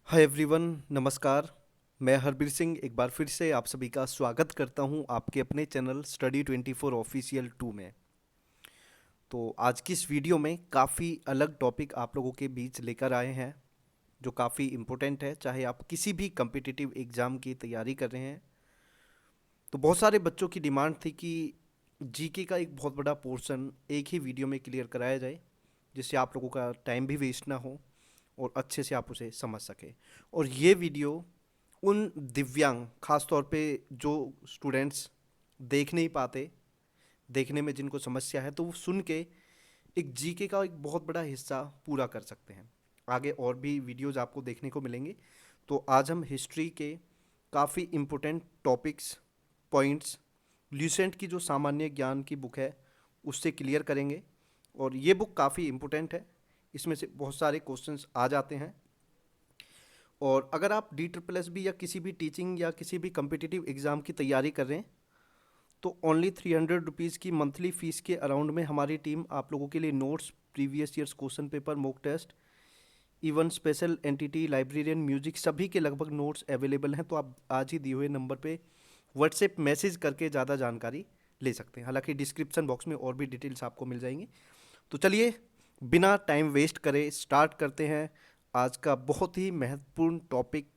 Hi everyone, नमस्कार। मैं हरबीर सिंह एक बार फिर से आप सभी का स्वागत करता हूं आपके अपने चैनल स्टडी 24 ऑफिशियल 2 में। तो आज की इस वीडियो में काफ़ी अलग टॉपिक आप लोगों के बीच लेकर आए हैं जो काफ़ी इम्पोर्टेंट है। चाहे आप किसी भी कम्पिटिटिव एग्ज़ाम की तैयारी कर रहे हैं, तो बहुत सारे बच्चों की डिमांड थी कि जीके का एक बहुत बड़ा पोर्शन एक ही वीडियो में क्लियर कराया जाए, जिससे आप लोगों का टाइम भी वेस्ट ना हो और अच्छे से आप उसे समझ सकें। और ये वीडियो उन दिव्यांग, खास तौर पे जो स्टूडेंट्स देख नहीं पाते, देखने में जिनको समस्या है, तो वो सुन के एक जीके का एक बहुत बड़ा हिस्सा पूरा कर सकते हैं। आगे और भी वीडियोज़ आपको देखने को मिलेंगे। तो आज हम हिस्ट्री के काफ़ी इम्पोर्टेंट टॉपिक्स, पॉइंट्स, ल्यूसेंट की जो सामान्य ज्ञान की बुक है उससे क्लियर करेंगे। और ये बुक काफ़ी इम्पोर्टेंट है, इसमें से बहुत सारे क्वेश्चंस आ जाते हैं। और अगर आप डी ट्रिपल एस बी या किसी भी टीचिंग या किसी भी कम्पिटिटिव एग्ज़ाम की तैयारी कर रहे हैं, तो ओनली 300 रुपीज़ की मंथली फ़ीस के अराउंड में हमारी टीम आप लोगों के लिए notes, previous years question paper, mock test, even special entity, librarian, music, सभी के लगभग नोट्स अवेलेबल हैं। तो आप आज ही दिए हुए नंबर पे व्हाट्सएप मैसेज करके ज़्यादा जानकारी ले सकते हैं। हालांकि डिस्क्रिप्शन बॉक्स में और भी डिटेल्स आपको मिल जाएंगी। तो चलिए, बिना टाइम वेस्ट करे स्टार्ट करते हैं आज का बहुत ही महत्वपूर्ण टॉपिक।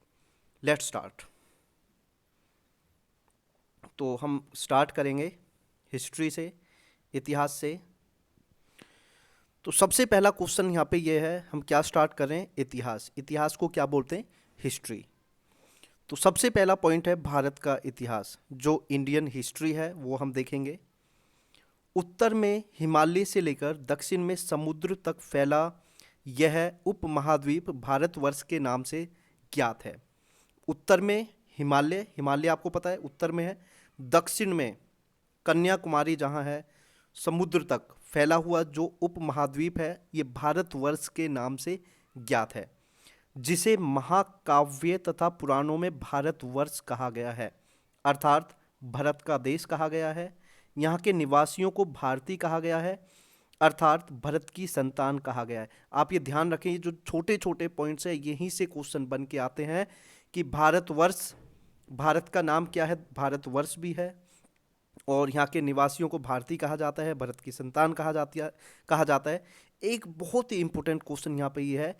Let's start. तो हम स्टार्ट करेंगे हिस्ट्री से, इतिहास से। तो सबसे पहला क्वेश्चन यहाँ पे ये है, हम क्या स्टार्ट कर रहे हैं? इतिहास। इतिहास को क्या बोलते हैं? हिस्ट्री। तो सबसे पहला पॉइंट है भारत का इतिहास। जो इंडियन हिस्ट्री है वो हम देखेंगे। उत्तर में हिमालय से लेकर दक्षिण में समुद्र तक फैला यह उपमहाद्वीप भारतवर्ष के नाम से ज्ञात है। उत्तर में हिमालय, हिमालय आपको पता है उत्तर में है। दक्षिण में कन्याकुमारी जहाँ है, समुद्र तक फैला हुआ जो उपमहाद्वीप है, ये भारतवर्ष के नाम से ज्ञात है, जिसे महाकाव्य तथा पुराणों में भारतवर्ष कहा गया है, अर्थात भरत का देश कहा गया है। यहाँ के निवासियों को भारतीय कहा गया है, अर्थात भरत की संतान कहा गया है। आप ये ध्यान रखें, ये जो छोटे छोटे पॉइंट्स हैं यहीं से क्वेश्चन बन के आते हैं कि भारतवर्ष, भारत का नाम क्या है? भारतवर्ष भी है। और यहाँ के निवासियों को भारतीय कहा जाता है, भरत की संतान कहा जाता है। एक बहुत ही इंपॉर्टेंट क्वेश्चन यहाँ पे ये है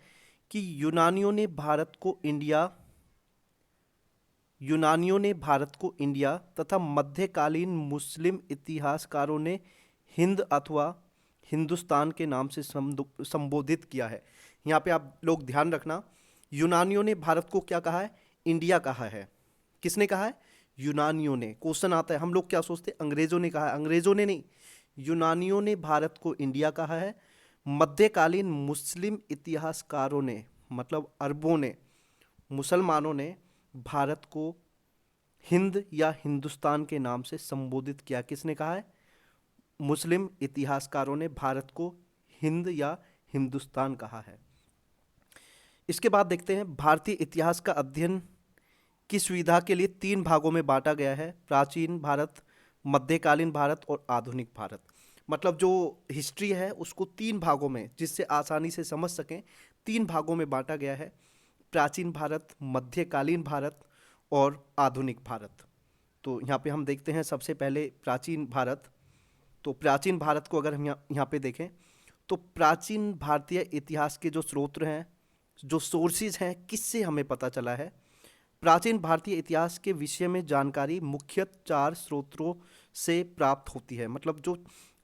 कि यूनानियों ने भारत को इंडिया तथा मध्यकालीन मुस्लिम इतिहासकारों ने हिंद अथवा हिंदुस्तान के नाम से संबोधित किया है। यहाँ पे आप लोग ध्यान रखना, यूनानियों ने भारत को क्या कहा है? इंडिया कहा है। किसने कहा है? यूनानियों ने। क्वेश्चन आता है, हम लोग क्या सोचते हैं अंग्रेजों ने कहा है? अंग्रेजों ने नहीं, यूनानियों ने भारत को इंडिया कहा है। मध्यकालीन मुस्लिम इतिहासकारों ने, मतलब अरबों ने, मुसलमानों ने भारत को हिंद या हिंदुस्तान के नाम से संबोधित किया। किसने कहा है? मुस्लिम इतिहासकारों ने भारत को हिंद या हिंदुस्तान कहा है। इसके बाद देखते हैं, भारतीय इतिहास का अध्ययन की सुविधा के लिए 3 भागों में बांटा गया है: प्राचीन भारत, मध्यकालीन भारत और आधुनिक भारत। मतलब जो हिस्ट्री है उसको 3 भागों में, जिससे आसानी से समझ सकें, 3 भागों में बांटा गया है: प्राचीन भारत, मध्यकालीन भारत और आधुनिक भारत। तो यहाँ पे हम देखते हैं सबसे पहले प्राचीन भारत। तो प्राचीन भारत को अगर हम यहाँ पे देखें, तो प्राचीन भारतीय इतिहास के जो स्रोत हैं, जो सोर्सेज हैं, किससे हमें पता चला है? प्राचीन भारतीय इतिहास के विषय में जानकारी मुख्यतः 4 स्रोतों से प्राप्त होती है। मतलब जो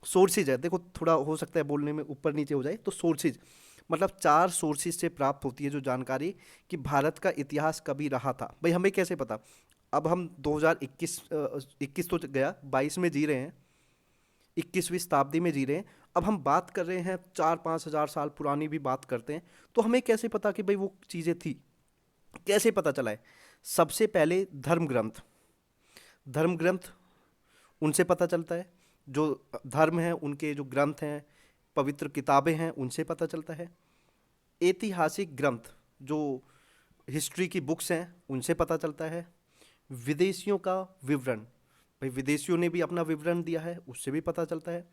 सोर्सेज है, देखो थोड़ा हो सकता है बोलने में ऊपर नीचे हो जाए, तो सोर्सेज मतलब 4 सोर्सेज से प्राप्त होती है जो जानकारी कि भारत का इतिहास कभी रहा था। भाई हमें कैसे पता? अब हम 2021 21 तो गया, 22 में जी रहे हैं, 21वीं शताब्दी में जी रहे हैं। अब हम बात कर रहे हैं 4-5 हज़ार साल पुरानी भी बात करते हैं, तो हमें कैसे पता कि भाई वो चीज़ें थी? कैसे पता चला है? सबसे पहले धर्म ग्रंथ, धर्म ग्रंथ उनसे पता चलता है। जो धर्म है उनके जो ग्रंथ हैं, पवित्र किताबें हैं, उनसे पता चलता है। ऐतिहासिक ग्रंथ, जो हिस्ट्री की बुक्स हैं, उनसे पता चलता है। विदेशियों का विवरण, भाई विदेशियों ने भी अपना विवरण दिया है, उससे भी पता चलता है।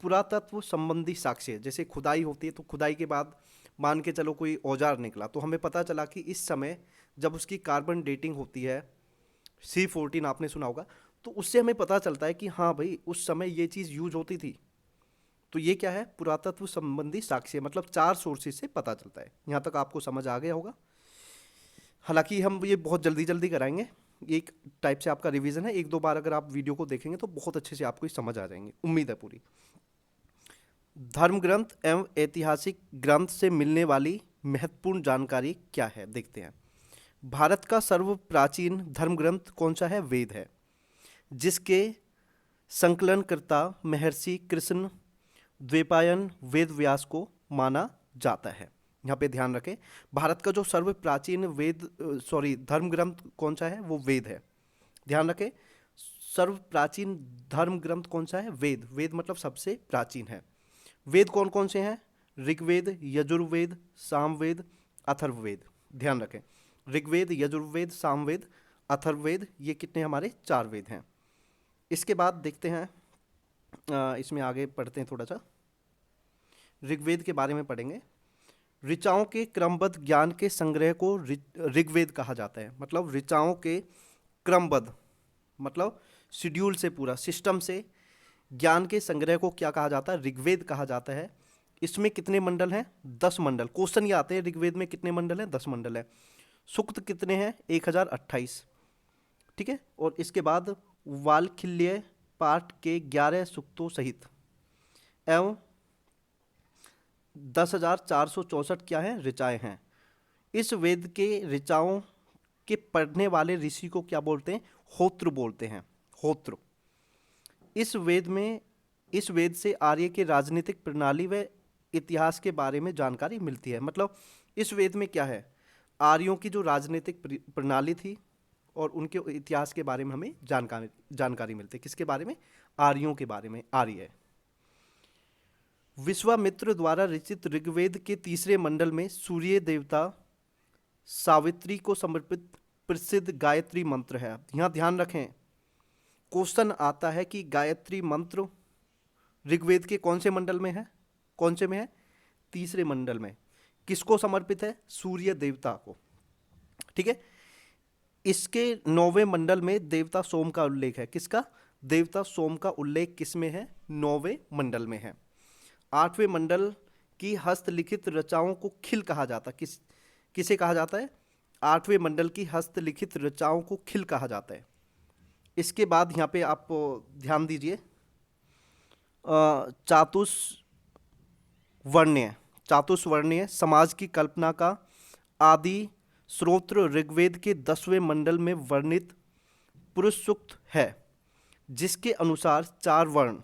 पुरातत्व संबंधी साक्ष्य, जैसे खुदाई होती है तो खुदाई के बाद मान के चलो कोई औजार निकला, तो हमें पता चला कि इस समय जब उसकी कार्बन डेटिंग होती है, C14 आपने सुना होगा, तो उससे हमें पता चलता है कि हाँ भाई उस समय ये चीज़ यूज होती थी। तो ये क्या है, पुरातत्व संबंधी साक्ष्य, मतलब 4 सोर्सेज से पता चलता है। यहाँ तक आपको समझ आ गया होगा। हालांकि हम ये बहुत जल्दी जल्दी कराएंगे, एक टाइप से आपका रिवीजन है, एक दो बार अगर आप वीडियो को देखेंगे तो बहुत अच्छे से आपको ये समझ आ जाएंगे, उम्मीद है पूरी। धर्म ग्रंथ एवं ऐतिहासिक ग्रंथ से मिलने वाली महत्वपूर्ण जानकारी क्या है, देखते हैं। भारत का सर्व प्राचीन धर्म ग्रंथ कौन सा है? वेद है, जिसके संकलनकर्ता महर्षि कृष्ण द्वैपायन वेद व्यास को माना जाता है। यहाँ पे ध्यान रखें, भारत का जो सर्व प्राचीन धर्म ग्रंथ कौन सा है? वो वेद है। ध्यान रखें, सर्व प्राचीन धर्म ग्रंथ कौन सा है? वेद। वेद मतलब सबसे प्राचीन है। वेद कौन कौन से हैं? ऋग्वेद, यजुर्वेद, सामवेद, अथर्ववेद। ध्यान रखें, ऋग्वेद, यजुर्वेद, सामवेद, अथर्ववेद, ये कितने हमारे? 4 वेद हैं। इसके बाद देखते हैं, इसमें आगे पढ़ते हैं थोड़ा सा, ऋग्वेद के बारे में पढ़ेंगे। ऋचाओं के क्रमबद्ध ज्ञान के संग्रह को ऋग्वेद कहा जाता है। मतलब ऋचाओं के क्रमबद्ध, मतलब शेड्यूल से, पूरा सिस्टम से ज्ञान के संग्रह को क्या कहा जाता है? ऋग्वेद कहा जाता है। इसमें कितने मंडल हैं? 10 मंडल। क्वेश्चन ये आते हैं, ऋग्वेद में कितने मंडल हैं? 10 मंडल हैं। सूक्त कितने हैं? 1028, ठीक है। और इसके बाद वाल्खिल्य पाठ के 11 सूक्तों सहित एवं 10,464 क्या है? ऋचाएँ हैं। इस वेद के ऋचाओं के पढ़ने वाले ऋषि को क्या बोलते हैं? होत्र बोलते हैं, होत्र। इस वेद से आर्य के राजनीतिक प्रणाली व इतिहास के बारे में जानकारी मिलती है। मतलब इस वेद में क्या है? आर्यों की जो राजनीतिक प्रणाली थी और उनके इतिहास के बारे में हमें जानकारी मिलती है। किसके बारे में? आर्यों के बारे में, आर्य। विश्वामित्र द्वारा रचित ऋग्वेद के तीसरे मंडल में सूर्य देवता सावित्री को समर्पित प्रसिद्ध गायत्री मंत्र है। यहाँ ध्यान रखें, क्वेश्चन आता है कि गायत्री मंत्र ऋग्वेद के कौन से मंडल में है? कौन से में है? तीसरे मंडल में। किसको समर्पित है? सूर्य देवता को, ठीक है। इसके 9वें मंडल में देवता सोम का उल्लेख है। किसका? देवता सोम का उल्लेख किस में है? 9वें मंडल में है। 8वें मंडल की हस्तलिखित रचनाओं को खिल कहा जाता है। किसे कहा जाता है? 8वें मंडल की हस्तलिखित रचनाओं को खिल कहा जाता है। इसके बाद यहाँ पे आप ध्यान दीजिए, चातुष्वर्ण्य समाज की कल्पना का आदि स्रोत ऋग्वेद के 10वें मंडल में वर्णित पुरुष सूक्त है, जिसके अनुसार 4 वर्ण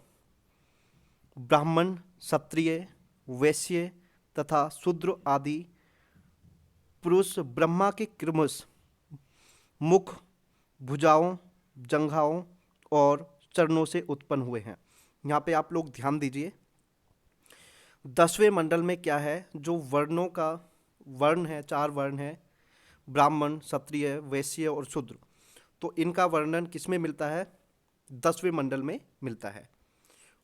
ब्राह्मण, क्षत्रिय, वैश्य तथा शूद्र आदि पुरुष ब्रह्मा के क्रमश मुख, भुजाओं, जंघाओं और चरणों से उत्पन्न हुए हैं। यहाँ पे आप लोग ध्यान दीजिए, 10वें मंडल में क्या है? जो वर्णों का वर्ण है, 4 वर्ण है, ब्राह्मण, क्षत्रिय, वैश्य और शूद्र। तो इनका वर्णन किस में मिलता है? 10वें मंडल में मिलता है।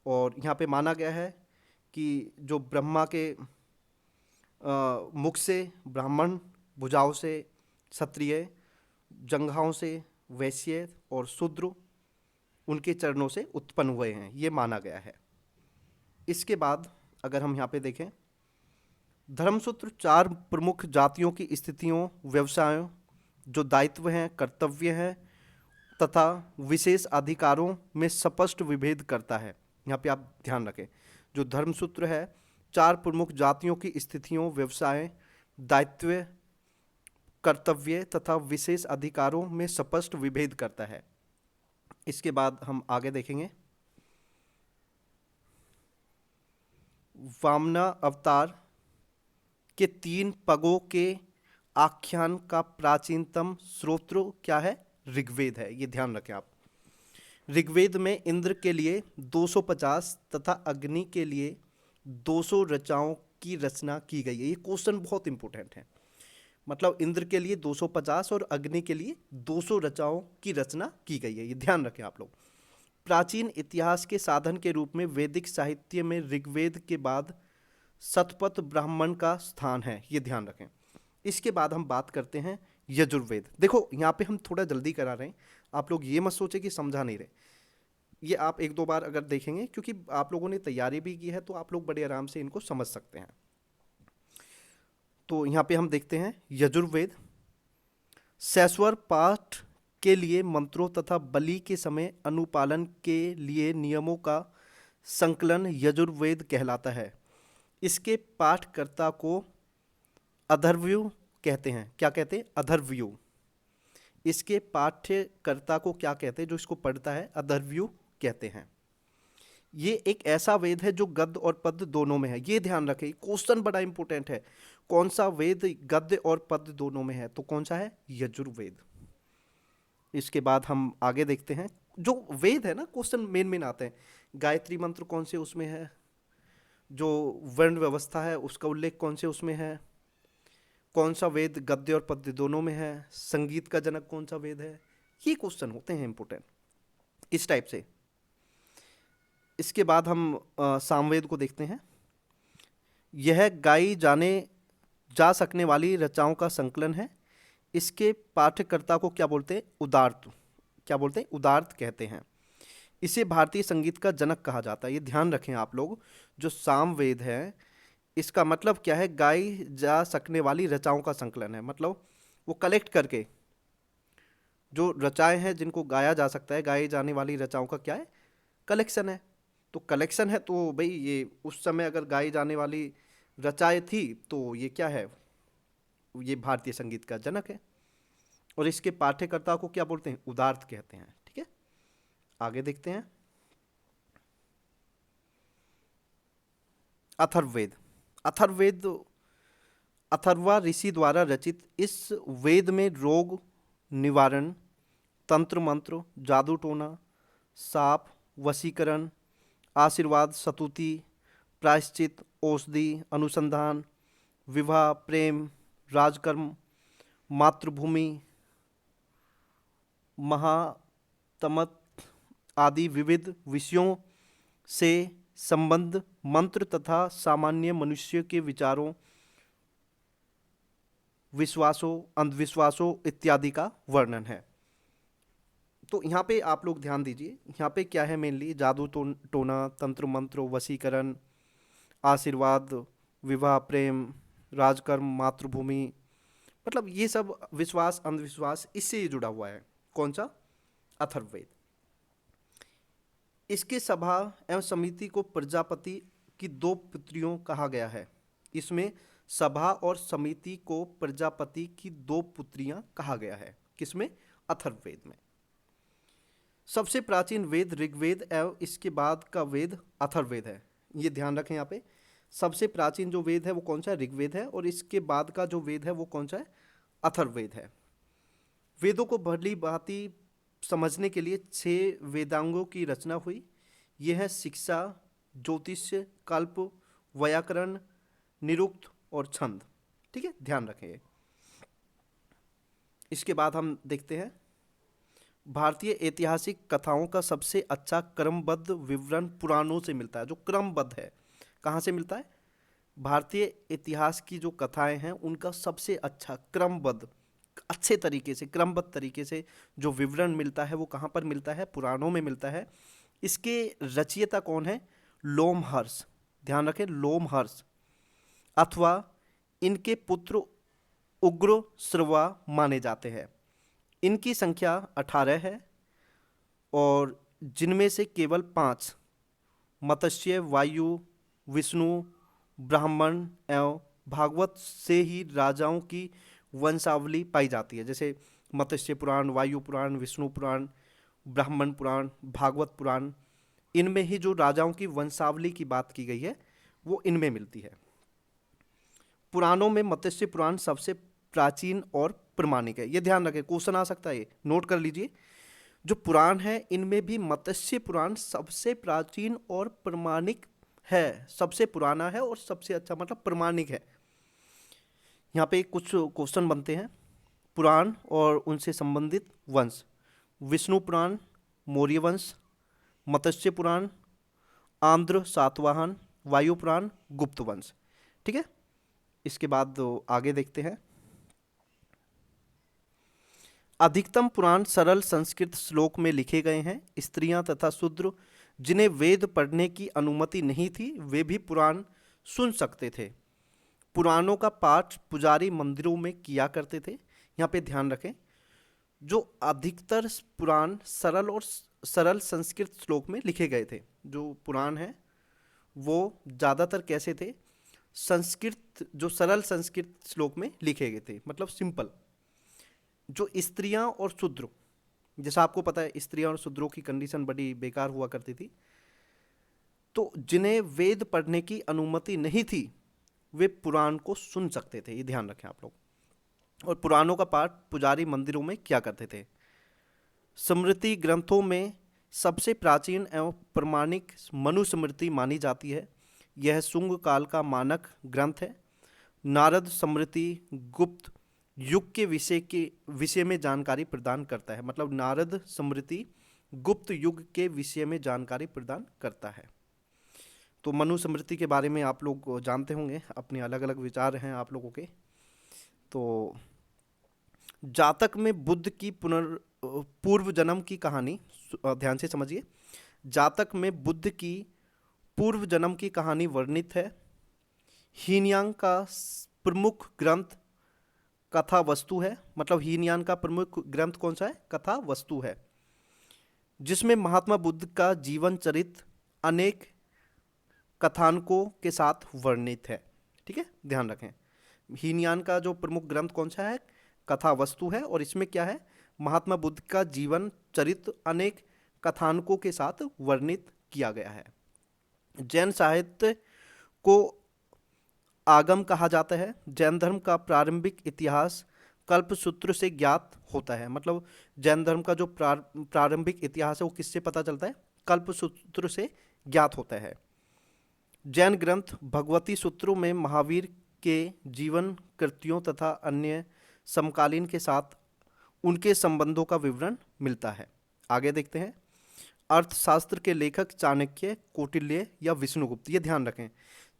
और यहाँ पे माना गया है कि जो ब्रह्मा के मुख से ब्राह्मण, भुजाओं से क्षत्रिय, जंघाओं से वैश्य और शूद्र उनके चरणों से उत्पन्न हुए हैं, ये माना गया है। इसके बाद अगर हम यहाँ पे देखें, धर्मसूत्र 4 प्रमुख जातियों की स्थितियों, व्यवसायों, जो दायित्व हैं, कर्तव्य हैं तथा विशेष अधिकारों में स्पष्ट विभेद करता है। यहाँ पे आप ध्यान रखें, जो धर्मसूत्र है 4 प्रमुख जातियों की स्थितियों, व्यवसाय, दायित्व, कर्तव्य तथा विशेष अधिकारों में स्पष्ट विभेद करता है। इसके बाद हम आगे देखेंगे, वामना अवतार के 3 पगों के आख्यान का प्राचीनतम स्रोत क्या है? ऋग्वेद है। ये ध्यान रखें आप। ऋग्वेद में इंद्र के लिए 250 तथा अग्नि के लिए 200 रचनाओं की रचना की गई है। ये क्वेश्चन बहुत इंपॉर्टेंट है। मतलब इंद्र के लिए 250 और अग्नि के लिए 200 रचनाओं की रचना की गई है, ये ध्यान रखें आप लोग। प्राचीन इतिहास के साधन के रूप में वैदिक साहित्य में ऋग्वेद के बाद शतपथ ब्राह्मण का स्थान है, ये ध्यान रखें। इसके बाद हम बात करते हैं यजुर्वेद। देखो यहाँ पे हम थोड़ा जल्दी करा रहे हैं, आप लोग ये मत सोचे कि समझा नहीं रहे, ये आप एक दो बार अगर देखेंगे, क्योंकि आप लोगों ने तैयारी भी की है, तो आप लोग बड़े आराम से इनको समझ सकते हैं। तो यहाँ पे हम देखते हैं यजुर्वेद। शैश्वर पाठ के लिए मंत्रों तथा बलि के समय अनुपालन के लिए नियमों का संकलन यजुर्वेद कहलाता है। इसके पाठकर्ता को अथर्वयु कहते हैं। क्या कहते हैं? अथर्वयु। इसके पाठ्यकर्ता को क्या कहते हैं? जो इसको पढ़ता है, अथर्वयु कहते हैं। ये एक ऐसा वेद है जो गद्य और पद्य दोनों में है। ये ध्यान रखें, क्वेश्चन बड़ा इंपॉर्टेंट है। कौन सा वेद गद्य और पद्य दोनों में है? तो कौन सा है? यजुर्वेद। इसके बाद हम आगे देखते हैं, जो वेद है ना, क्वेश्चन मेन आते हैं। गायत्री मंत्र कौन से उसमें है? जो वर्ण व्यवस्था है उसका उल्लेख कौन से उसमें है? कौन सा वेद गद्य और पद्य दोनों में है? संगीत का जनक कौन सा वेद है? ये क्वेश्चन होते हैं इंपॉर्टेंट इस टाइप से। इसके बाद हम सामवेद को देखते हैं। यह गाई जाने जा सकने वाली रचनाओं का संकलन है। इसके पाठ्यकर्ता को क्या बोलते हैं? उदार्त। क्या बोलते हैं? उदार्त कहते हैं। इसे भारतीय संगीत का जनक कहा जाता है। ये ध्यान रखें आप लोग, जो सामवेद है इसका मतलब क्या है? गाई जा सकने वाली रचनाओं का संकलन है। मतलब वो कलेक्ट करके जो रचाएं हैं जिनको गाया जा सकता है, गाई जाने वाली रचनाओं का क्या है? कलेक्शन है। तो कलेक्शन है तो भाई ये उस समय अगर गाई जाने वाली रचाएं थी तो ये क्या है? ये भारतीय संगीत का जनक है। और इसके पाठ्यकर्ता को क्या बोलते हैं? उदार्त कहते हैं। ठीक है, आगे देखते हैं। अथर्ववेद। अथर्ववेद अथर्वा ऋषि द्वारा रचित इस वेद में रोग निवारण, तंत्र मंत्र, जादू टोना, साप, वशीकरण, आशीर्वाद, सतुति, प्रायश्चित, औषधि, अनुसंधान, विवाह, प्रेम, राजकर्म, मातृभूमि, महातमत आदि विविध विषयों से संबंध मंत्र तथा सामान्य मनुष्य के विचारों, विश्वासों, अंधविश्वासों इत्यादि का वर्णन है। तो यहाँ पे आप लोग ध्यान दीजिए, यहाँ पे क्या है? मेनली जादू टोना, तंत्र मंत्र, वशीकरण, आशीर्वाद, विवाह, प्रेम, राजकर्म, मातृभूमि, मतलब ये सब विश्वास, अंधविश्वास, इससे ये जुड़ा हुआ है। कौन सा? अथर्ववेद। इसके सभा एवं समिति को प्रजापति की दो पुत्रियों कहा गया है। इसमें सभा और समिति को प्रजापति की दो पुत्रियां कहा गया है। किसमें? अथर्ववेद में। सबसे प्राचीन वेद ऋग्वेद एवं इसके बाद का वेद अथर्ववेद है। ये ध्यान रखें यहाँ पे, सबसे प्राचीन जो वेद है वो कौन सा है? ऋग्वेद है। और इसके बाद का जो वेद है वो कौन सा है? अथर्ववेद है। वेदों को भली भांति समझने के लिए 6 वेदांगों की रचना हुई। यह है शिक्षा, ज्योतिष्य, कल्प, व्याकरण, निरुक्त और छंद। ठीक है, ध्यान रखें ये। इसके बाद हम देखते हैं, भारतीय ऐतिहासिक कथाओं का सबसे अच्छा क्रमबद्ध विवरण पुराणों से मिलता है। जो क्रमबद्ध है, कहाँ से मिलता है? भारतीय इतिहास की जो कथाएं हैं उनका सबसे अच्छा क्रमबद्ध, अच्छे तरीके से, क्रमबद्ध तरीके से जो विवरण मिलता है वो कहाँ पर मिलता है? पुराणों में मिलता है। इसके रचयिता कौन है? लोमहर्ष। ध्यान रखें, लोमहर्ष अथवा इनके पुत्र उग्र श्रवा माने जाते हैं। इनकी संख्या 18 है और जिनमें से केवल 5 मत्स्य, वायु, विष्णु, ब्राह्मण एवं भागवत से ही राजाओं की वंशावली पाई जाती है। जैसे मत्स्य पुराण, वायु पुराण, विष्णु पुराण, ब्राह्मण पुराण, भागवत पुराण, इनमें ही जो राजाओं की वंशावली की बात की गई है वो इनमें मिलती है। पुराणों में मत्स्य पुराण सबसे प्राचीन और प्रमाणिक है। ये ध्यान रखें, क्वेश्चन आ सकता है, ये नोट कर लीजिए। जो पुराण है इनमें भी मत्स्य पुराण सबसे प्राचीन और प्रमाणिक है, सबसे पुराना है और सबसे अच्छा, मतलब प्रमाणिक है। यहाँ पे कुछ क्वेश्चन बनते हैं। पुराण और उनसे संबंधित वंश: विष्णु पुराण, मौर्य वंश; मत्स्य पुराण, आंध्र सातवाहन; वायु पुराण, गुप्त वंश। ठीक है। इसके बाद आगे देखते हैं। अधिकतम पुराण सरल संस्कृत श्लोक में लिखे गए हैं। स्त्रियां तथा शूद्र जिन्हें वेद पढ़ने की अनुमति नहीं थी वे भी पुराण सुन सकते थे। पुराणों का पाठ पुजारी मंदिरों में किया करते थे। यहाँ पे ध्यान रखें, जो अधिकतर पुराण सरल संस्कृत श्लोक में लिखे गए थे। जो पुराण हैं वो ज़्यादातर कैसे थे, संस्कृत, जो सरल संस्कृत श्लोक में लिखे गए थे, मतलब सिंपल। जो स्त्रियां और शूद्र, जैसा आपको पता है स्त्रियां और शूद्रों की कंडीशन बड़ी बेकार हुआ करती थी, तो जिन्हें वेद पढ़ने की अनुमति नहीं थी वे पुराण को सुन सकते थे, ये ध्यान रखें आप लोग। और पुराणों का पाठ पुजारी मंदिरों में किया करते थे। स्मृति ग्रंथों में सबसे प्राचीन एवं प्रमाणिक मनुस्मृति मानी जाती है। यह शुंग काल का मानक ग्रंथ है। नारद स्मृति गुप्त युग के विषय में जानकारी प्रदान करता है। मतलब नारद स्मृति गुप्त युग के विषय में जानकारी प्रदान करता है। तो मनुस्मृति के बारे में आप लोग जानते होंगे, अपने अलग अलग विचार हैं आप लोगों के। तो जातक में बुद्ध की पूर्व जन्म की कहानी, ध्यान से समझिए, जातक में बुद्ध की पूर्व जन्म की कहानी वर्णित है। हीनयान का प्रमुख ग्रंथ कथा वस्तु है। मतलब हीनयान का प्रमुख ग्रंथ कौन सा है, कथा वस्तु है, जिसमें महात्मा बुद्ध का जीवन चरित्र अनेक कथानकों के साथ वर्णित है। ठीक है, ध्यान रखें, हीनयान का जो प्रमुख ग्रंथ कौन सा है, कथा वस्तु है, और इसमें क्या है, महात्मा बुद्ध का जीवन चरित्र अनेक कथानकों के साथ वर्णित किया गया है। जैन साहित्य को आगम कहा जाता है। जैन धर्म का प्रारंभिक इतिहास कल्पसूत्र से ज्ञात होता है। मतलब जैन धर्म का जो प्रारंभिक इतिहास है वो किससे पता चलता है, कल्पसूत्र से ज्ञात होता है। जैन ग्रंथ भगवती सूत्रों में महावीर के जीवन कृतियों तथा अन्य समकालीन के साथ उनके संबंधों का विवरण मिलता है। आगे देखते हैं। अर्थशास्त्र के लेखक चाणक्य, कौटिल्य या विष्णुगुप्त, ये ध्यान रखें,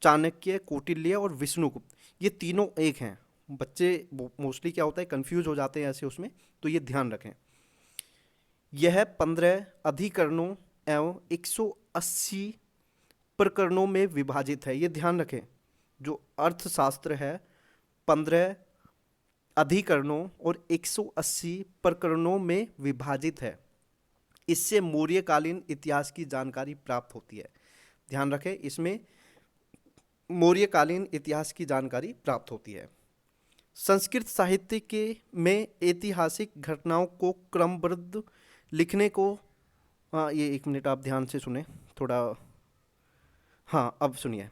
चाणक्य, कौटिल्य और विष्णुगुप्त ये तीनों एक हैं। बच्चे मोस्टली क्या होता है, कंफ्यूज हो जाते हैं ऐसे उसमें, तो ये ध्यान रखें। यह 15 अधिकरणों एवं 180 प्रकरणों में विभाजित है। ये ध्यान रखें, जो अर्थशास्त्र है 15 अधिकरणों और 180 प्रकरणों में विभाजित है। इससे मौर्यकालीन इतिहास की जानकारी प्राप्त होती है। ध्यान रखें, इसमें मौर्यकालीन इतिहास की जानकारी प्राप्त होती है। संस्कृत साहित्य के में ऐतिहासिक घटनाओं को क्रमबद्ध लिखने को, ये एक मिनट आप ध्यान से सुने थोड़ा, हाँ अब सुनिए।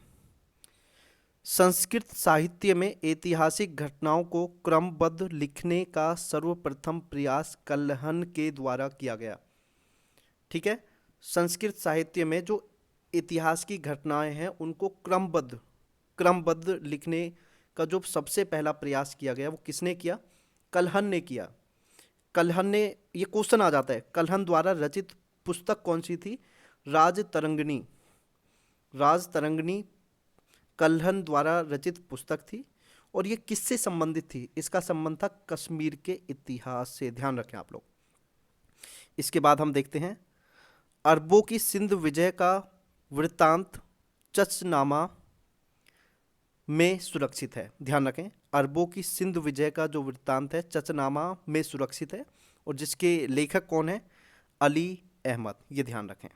संस्कृत साहित्य में ऐतिहासिक घटनाओं को क्रमबद्ध लिखने का सर्वप्रथम प्रयास कल्हण के द्वारा किया गया। ठीक है, संस्कृत साहित्य में जो इतिहास की घटनाएं हैं उनको क्रमबद्ध लिखने का जो सबसे पहला प्रयास किया गया वो किसने किया, कल्हण ने किया। कल्हण ने, ये क्वेश्चन आ जाता है, कल्हण द्वारा रचित पुस्तक कौन सी थी, राजतरंगिणी कल्हण द्वारा रचित पुस्तक थी। और ये किससे संबंधित थी, इसका संबंध था कश्मीर के इतिहास से। ध्यान रखें आप लोग। इसके बाद हम देखते हैं, अरबों की सिंध विजय का वृत्तांत चचनामा में सुरक्षित है। ध्यान रखें, अरबों की सिंध विजय का जो वृत्तांत है चचनामा में सुरक्षित है, और जिसके लेखक कौन है, अली अहमद, ये ध्यान रखें।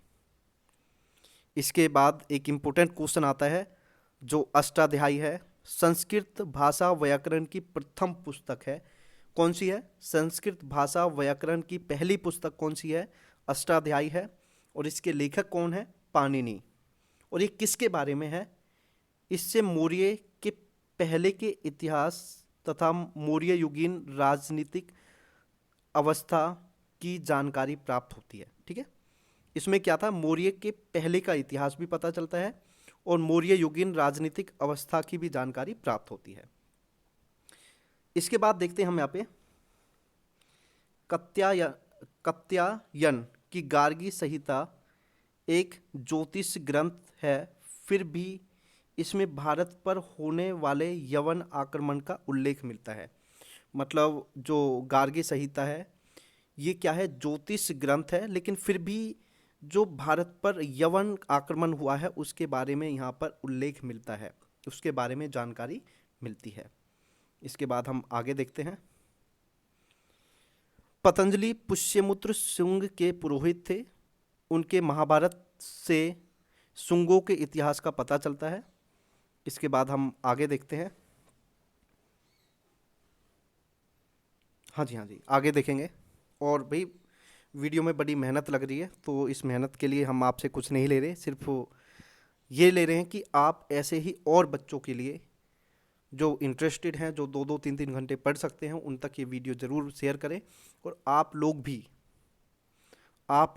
इसके बाद एक इम्पोर्टेंट क्वेश्चन आता है जो अष्टाध्यायी है। संस्कृत भाषा व्याकरण की प्रथम पुस्तक है, कौन सी है, संस्कृत भाषा व्याकरण की पहली पुस्तक कौन सी है, अष्टाध्यायी है, और इसके लेखक कौन है, पाणिनि। और ये किसके बारे में है, इससे मौर्य के पहले के इतिहास तथा मौर्य युगीन राजनीतिक अवस्था की जानकारी प्राप्त होती है। ठीक है, इसमें क्या था, मौर्य के पहले का इतिहास भी पता चलता है और मौर्य युगीन राजनीतिक अवस्था की भी जानकारी प्राप्त होती है। इसके बाद देखते हैं हम यहाँ पे कात्यायन की गार्गी संहिता एक ज्योतिष ग्रंथ है, फिर भी इसमें भारत पर होने वाले यवन आक्रमण का उल्लेख मिलता है। मतलब जो गार्गी संहिता है, ये क्या है, ज्योतिष ग्रंथ है, लेकिन फिर भी जो भारत पर यवन आक्रमण हुआ है उसके बारे में यहाँ पर उल्लेख मिलता है, उसके बारे में जानकारी मिलती है। इसके बाद हम आगे देखते हैं। पतंजलि पुष्यमुत्र शुंग के पुरोहित थे। उनके महाभारत से शुंगों के इतिहास का पता चलता है। इसके बाद हम आगे देखते हैं। हाँ जी, हाँ जी, आगे देखेंगे। और भाई वीडियो में बड़ी मेहनत लग रही है, तो इस मेहनत के लिए हम आपसे कुछ नहीं ले रहे, सिर्फ ये ले रहे हैं कि आप ऐसे ही और बच्चों के लिए जो इंटरेस्टेड हैं, जो 2-2 3-3 घंटे पढ़ सकते हैं, उन तक ये वीडियो ज़रूर शेयर करें। और आप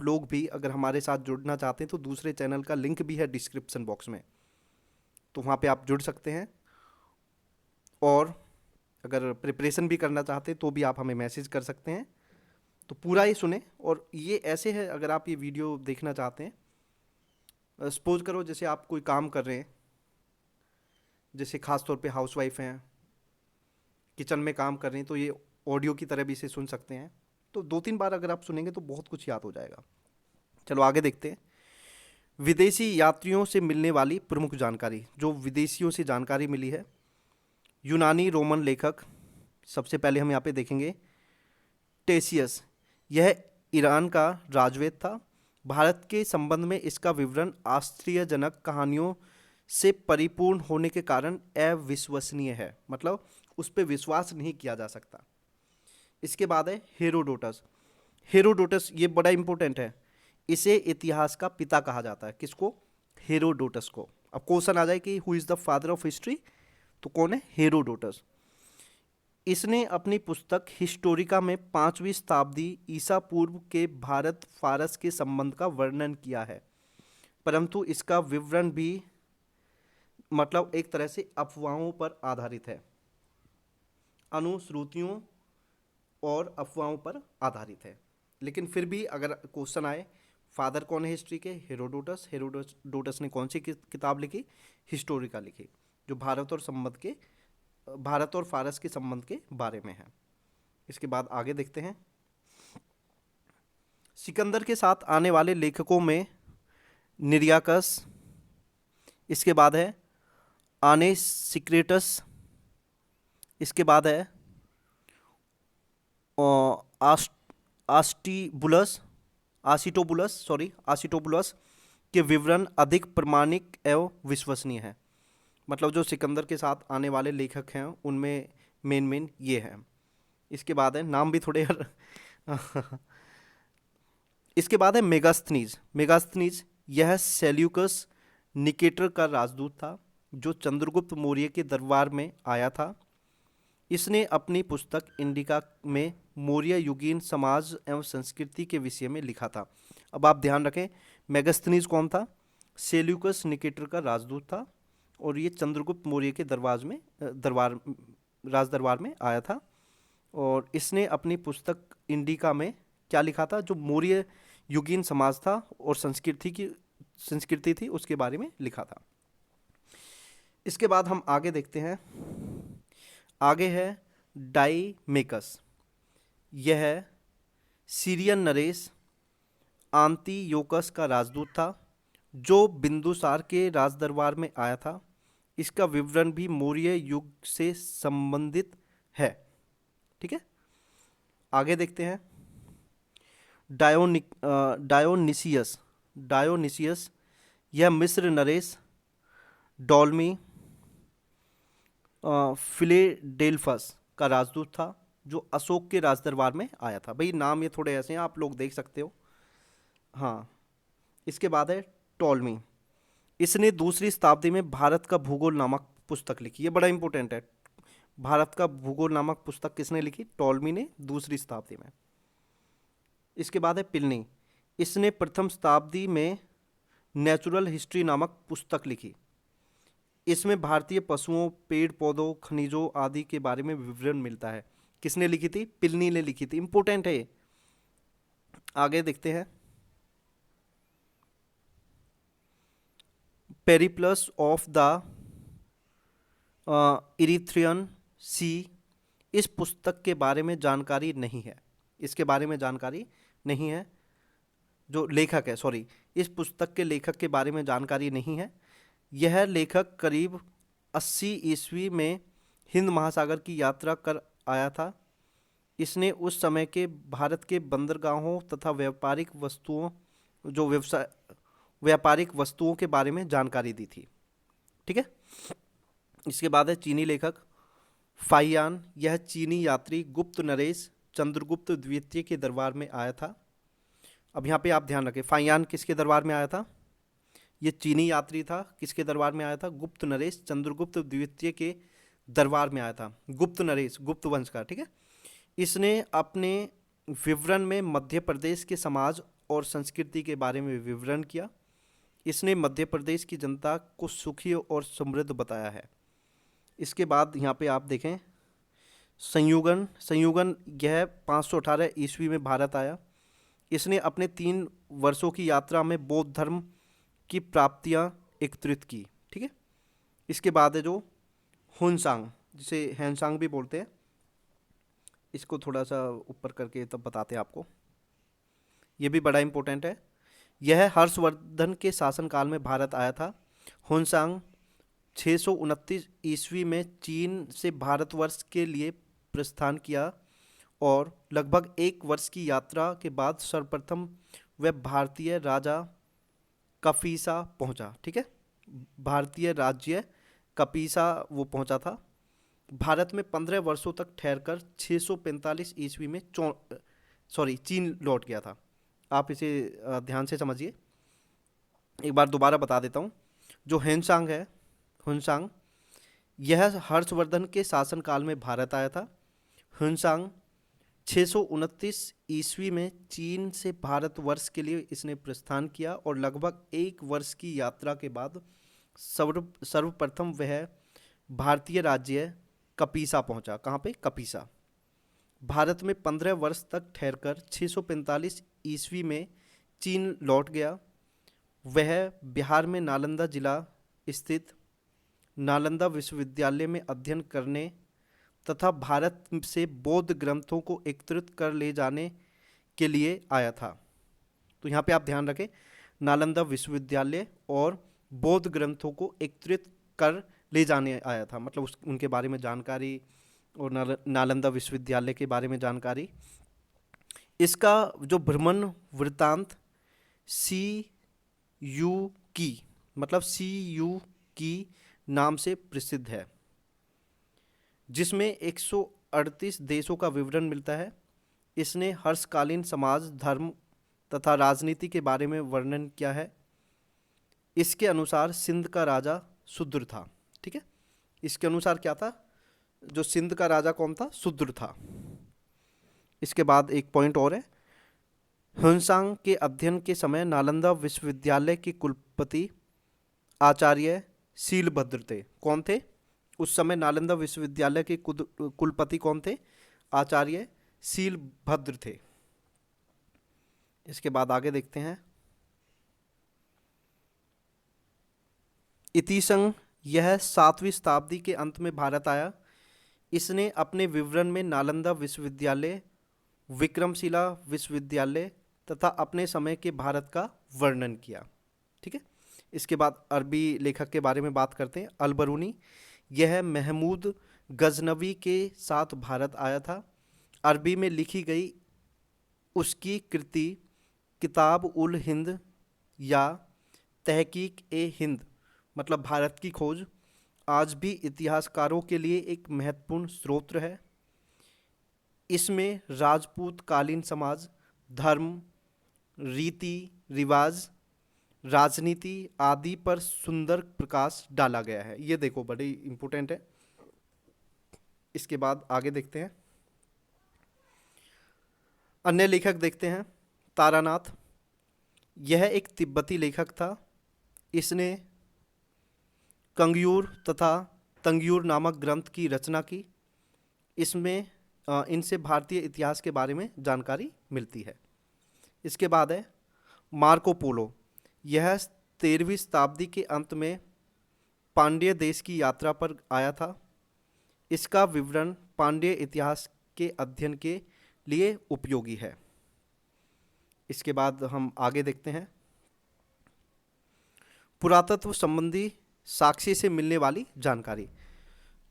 लोग भी अगर हमारे साथ जुड़ना चाहते हैं तो दूसरे चैनल का लिंक भी है डिस्क्रिप्शन बॉक्स में, तो वहाँ पे आप जुड़ सकते हैं। और अगर प्रिपरेशन भी करना चाहते हैं तो भी आप हमें मैसेज कर सकते हैं। तो पूरा ही सुने। और ये ऐसे है, अगर आप ये वीडियो देखना चाहते हैं, सपोज करो जैसे आप कोई काम कर रहे हैं, जैसे खास तौर पे हाउसवाइफ हैं, किचन में काम कर रहे हैं, तो ये ऑडियो की तरह भी इसे सुन सकते हैं। तो 2-3 बार अगर आप सुनेंगे तो बहुत कुछ याद हो जाएगा। चलो आगे देखते हैं। विदेशी यात्रियों से मिलने वाली प्रमुख जानकारी, जो विदेशियों से जानकारी मिली है। यूनानी रोमन लेखक, सबसे पहले हम यहाँ पे देखेंगे टेसियस। यह ईरान का राजवेद था। भारत के संबंध में इसका विवरण आश्चर्यजनक कहानियों से परिपूर्ण होने के कारण अविश्वसनीय है, मतलब उस पर विश्वास नहीं किया जा सकता। इसके बाद है हेरोडोटस। हेरोडोटस ये बड़ा इंपॉर्टेंट है, इसे इतिहास का पिता कहा जाता है। किसको? हेरोडोटस को। अब क्वेश्चन आ जाए कि who is the father of history, तो कौन है? हेरोडोटस। इसने अपनी पुस्तक हिस्टोरिका में 5वीं शताब्दी ईसा पूर्व के भारत फारस के संबंध का वर्णन किया है, परंतु इसका विवरण भी मतलब एक तरह से अफवाहों पर आधारित है, अनुश्रुतियों और अफवाहों पर आधारित है। लेकिन फिर भी अगर क्वेश्चन आए फादर कौन है हिस्ट्री के? हेरोडोटस। हेरोडोटस ने कौन सी किताब लिखी? हिस्टोरिका लिखी, जो भारत और फारस के संबंध के बारे में है। इसके बाद आगे देखते हैं। सिकंदर के साथ आने वाले लेखकों में निर्याकस, इसके बाद है आनेसिक्रेटस, इसके बाद है आसिटोबुलस के विवरण अधिक प्रामाणिक एवं विश्वसनीय है। मतलब जो सिकंदर के साथ आने वाले लेखक हैं उनमें मेन ये हैं। इसके बाद है, नाम भी थोड़े यार इसके बाद है मेगास्थनीज। मेगास्थनीज यह सेल्यूकस निकेटर का राजदूत था, जो चंद्रगुप्त मौर्य के दरबार में आया था। इसने अपनी पुस्तक इंडिका में मौर्य युगीन समाज एवं संस्कृति के विषय में लिखा था। अब आप ध्यान रखें, मेगास्थनीज कौन था? सेल्यूकस निकेटर का राजदूत था, और ये चंद्रगुप्त मौर्य के राज दरबार में आया था। और इसने अपनी पुस्तक इंडिका में क्या लिखा था? जो मौर्य युगीन समाज था और संस्कृति थी, उसके बारे में लिखा था। इसके बाद हम आगे देखते हैं। आगे है डाइमेकस। यह सीरियन नरेश आंतियोकस का राजदूत था, जो बिंदुसार के राजदरबार में आया था। इसका विवरण भी मौर्य युग से संबंधित है। ठीक है, आगे देखते हैं। डायोनिसियस यह मिस्र नरेश डॉल्मी फिलेडेल्फस का राजदूत था, जो अशोक के राजदरबार में आया था। भाई नाम ये थोड़े ऐसे हैं, आप लोग देख सकते हो। हाँ, इसके बाद है टॉल्मी। इसने 2री शताब्दी में भारत का भूगोल नामक पुस्तक लिखी। ये बड़ा इंपॉर्टेंट है। भारत का भूगोल नामक पुस्तक किसने लिखी? टॉल्मी ने, 2री शताब्दी में। इसके बाद है प्लिनी। इसने प्रथम शताब्दी में नेचुरल हिस्ट्री नामक पुस्तक लिखी। इसमें भारतीय पशुओं, पेड़ पौधों, खनिजों आदि के बारे में विवरण मिलता है। किसने लिखी थी? प्लिनी ने लिखी थी। इंपॉर्टेंट है ये। आगे देखते हैं। पेरिप्लस ऑफ द इरिथ्रियन सी, इस पुस्तक के बारे में जानकारी नहीं है। इसके बारे में जानकारी नहीं है। जो लेखक है, सॉरी, इस पुस्तक के लेखक के बारे में जानकारी नहीं है। यह लेखक करीब 80 ईस्वी में हिंद महासागर की यात्रा कर आया था। इसने उस समय के भारत के बंदरगाहों तथा व्यापारिक वस्तुओं के बारे में जानकारी दी थी। ठीक है। इसके बाद है चीनी लेखक फाहियान। यह चीनी यात्री गुप्त नरेश चंद्रगुप्त द्वितीय के दरबार में आया था। अब यहाँ पे आप ध्यान रखें, फाहियान किसके दरबार में आया था? ये चीनी यात्री था। किसके दरबार में आया था? गुप्त नरेश चंद्रगुप्त द्वितीय के दरबार में आया था। गुप्त नरेश, गुप्त वंश का। ठीक है। इसने अपने विवरण में मध्य प्रदेश के समाज और संस्कृति के बारे में विवरण किया। इसने मध्य प्रदेश की जनता को सुखी और समृद्ध बताया है। इसके बाद यहाँ पे आप देखें संयुगन यह 518 ईस्वी में भारत आया। इसने अपने 3 वर्षों की यात्रा में बौद्ध धर्म की प्राप्तियाँ एकत्रित की। ठीक है। इसके बाद है जो हुनसांग, जिसे हैनसांग भी बोलते हैं, इसको थोड़ा सा ऊपर करके तब बताते हैं आपको। ये भी बड़ा इंपॉर्टेंट है। यह हर्षवर्धन के शासनकाल में भारत आया था। हुनसांग 629 ईस्वी में चीन से भारतवर्ष के लिए प्रस्थान किया और लगभग 1 वर्ष की यात्रा के बाद सर्वप्रथम वह भारतीय राजा कपीसा पहुंचा। ठीक है। भारतीय राज्य कपीसा वो पहुंचा था। भारत में 15 वर्षों तक ठहरकर 645 ईस्वी में चीन लौट गया था। आप इसे ध्यान से समझिए। एक बार दोबारा बता देता हूँ। जो हुनसांग यह हर्षवर्धन के शासनकाल में भारत आया था। हुनसांग 629 ईस्वी में चीन से भारतवर्ष के लिए इसने प्रस्थान किया और लगभग 1 वर्ष की यात्रा के बाद सर्वप्रथम वह भारतीय राज्य कपीसा पहुंचा। कहाँ पे? कपीसा। भारत में 15 वर्ष तक ठहरकर 645 ईस्वी में चीन लौट गया। वह बिहार में नालंदा जिला स्थित नालंदा विश्वविद्यालय में अध्ययन करने तथा भारत से बौद्ध ग्रंथों को एकत्रित कर ले जाने के लिए आया था। तो यहाँ पे आप ध्यान रखें, नालंदा विश्वविद्यालय और बौद्ध ग्रंथों को एकत्रित कर ले जाने आया था, मतलब उनके बारे में जानकारी और नालंदा विश्वविद्यालय के बारे में जानकारी। इसका जो भ्रमण वृत्तांत CU की नाम से प्रसिद्ध है, जिसमें 138 देशों का विवरण मिलता है। इसने हर्षकालीन समाज, धर्म तथा राजनीति के बारे में वर्णन किया है। इसके अनुसार सिंध का राजा शूद्र था। ठीक है। इसके अनुसार क्या था? जो सिंध का राजा कौन था? शूद्र था। इसके बाद एक पॉइंट और है। हुनसांग के अध्ययन के समय नालंदा विश्वविद्यालय के कुलपति आचार्य शीलभद्र थे। कौन थे? उस समय नालंदा विश्वविद्यालय के कुलपति कौन थे? आचार्य शीलभद्र थे। इसके बाद आगे देखते हैं। इतिसंग यह 7वीं शताब्दी के अंत में भारत आया। इसने अपने विवरण में नालंदा विश्वविद्यालय, विक्रमशिला विश्वविद्यालय तथा अपने समय के भारत का वर्णन किया। ठीक है। इसके बाद अरबी लेखक के बारे में बात करते हैं। अल-बरूनी यह महमूद गजनवी के साथ भारत आया था। अरबी में लिखी गई उसकी कृति किताब उल हिंद या तहकीक ए हिंद, मतलब भारत की खोज, आज भी इतिहासकारों के लिए एक महत्वपूर्ण स्रोत है। इसमें राजपूत कालीन समाज, धर्म, रीति रिवाज, राजनीति आदि पर सुंदर प्रकाश डाला गया है। ये देखो बड़ी इंपॉर्टेंट है। इसके बाद आगे देखते हैं। अन्य लेखक देखते हैं। तारानाथ यह एक तिब्बती लेखक था। इसने कंग्यूर तथा तंग्यूर नामक ग्रंथ की रचना की। इसमें इनसे भारतीय इतिहास के बारे में जानकारी मिलती है। इसके बाद है मार्को पोलो। यह 13वीं शताब्दी के अंत में पांड्य देश की यात्रा पर आया था। इसका विवरण पांड्य इतिहास के अध्ययन के लिए उपयोगी है। इसके बाद हम आगे देखते हैं। पुरातत्व संबंधी साक्ष्य से मिलने वाली जानकारी।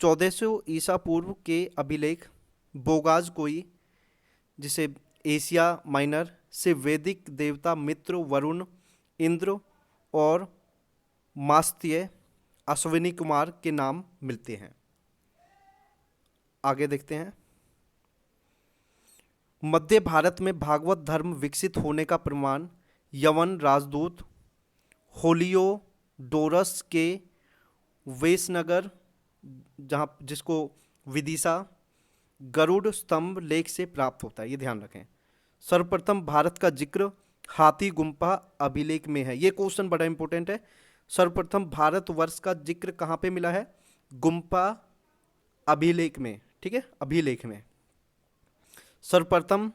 1400 ईसा पूर्व के अभिलेख बोगाज कोई, जिसे एशिया माइनर से वैदिक देवता मित्र, वरुण, इंद्र और मास्त्य, अश्विनी कुमार के नाम मिलते हैं। आगे देखते हैं। मध्य भारत में भागवत धर्म विकसित होने का प्रमाण यवन राजदूत होलियोडोरस के वेसनगर, जहाँ जिसको विदिशा, गरुड़ स्तंभ लेख से प्राप्त होता है, ये ध्यान रखें। सर्वप्रथम भारत का जिक्र हाथी गुम्फा अभिलेख में है। ये क्वेश्चन बड़ा इंपॉर्टेंट है। सर्वप्रथम भारतवर्ष का जिक्र कहाँ पे मिला है? गुम्फा अभिलेख में, ठीक है, अभिलेख में। सर्वप्रथम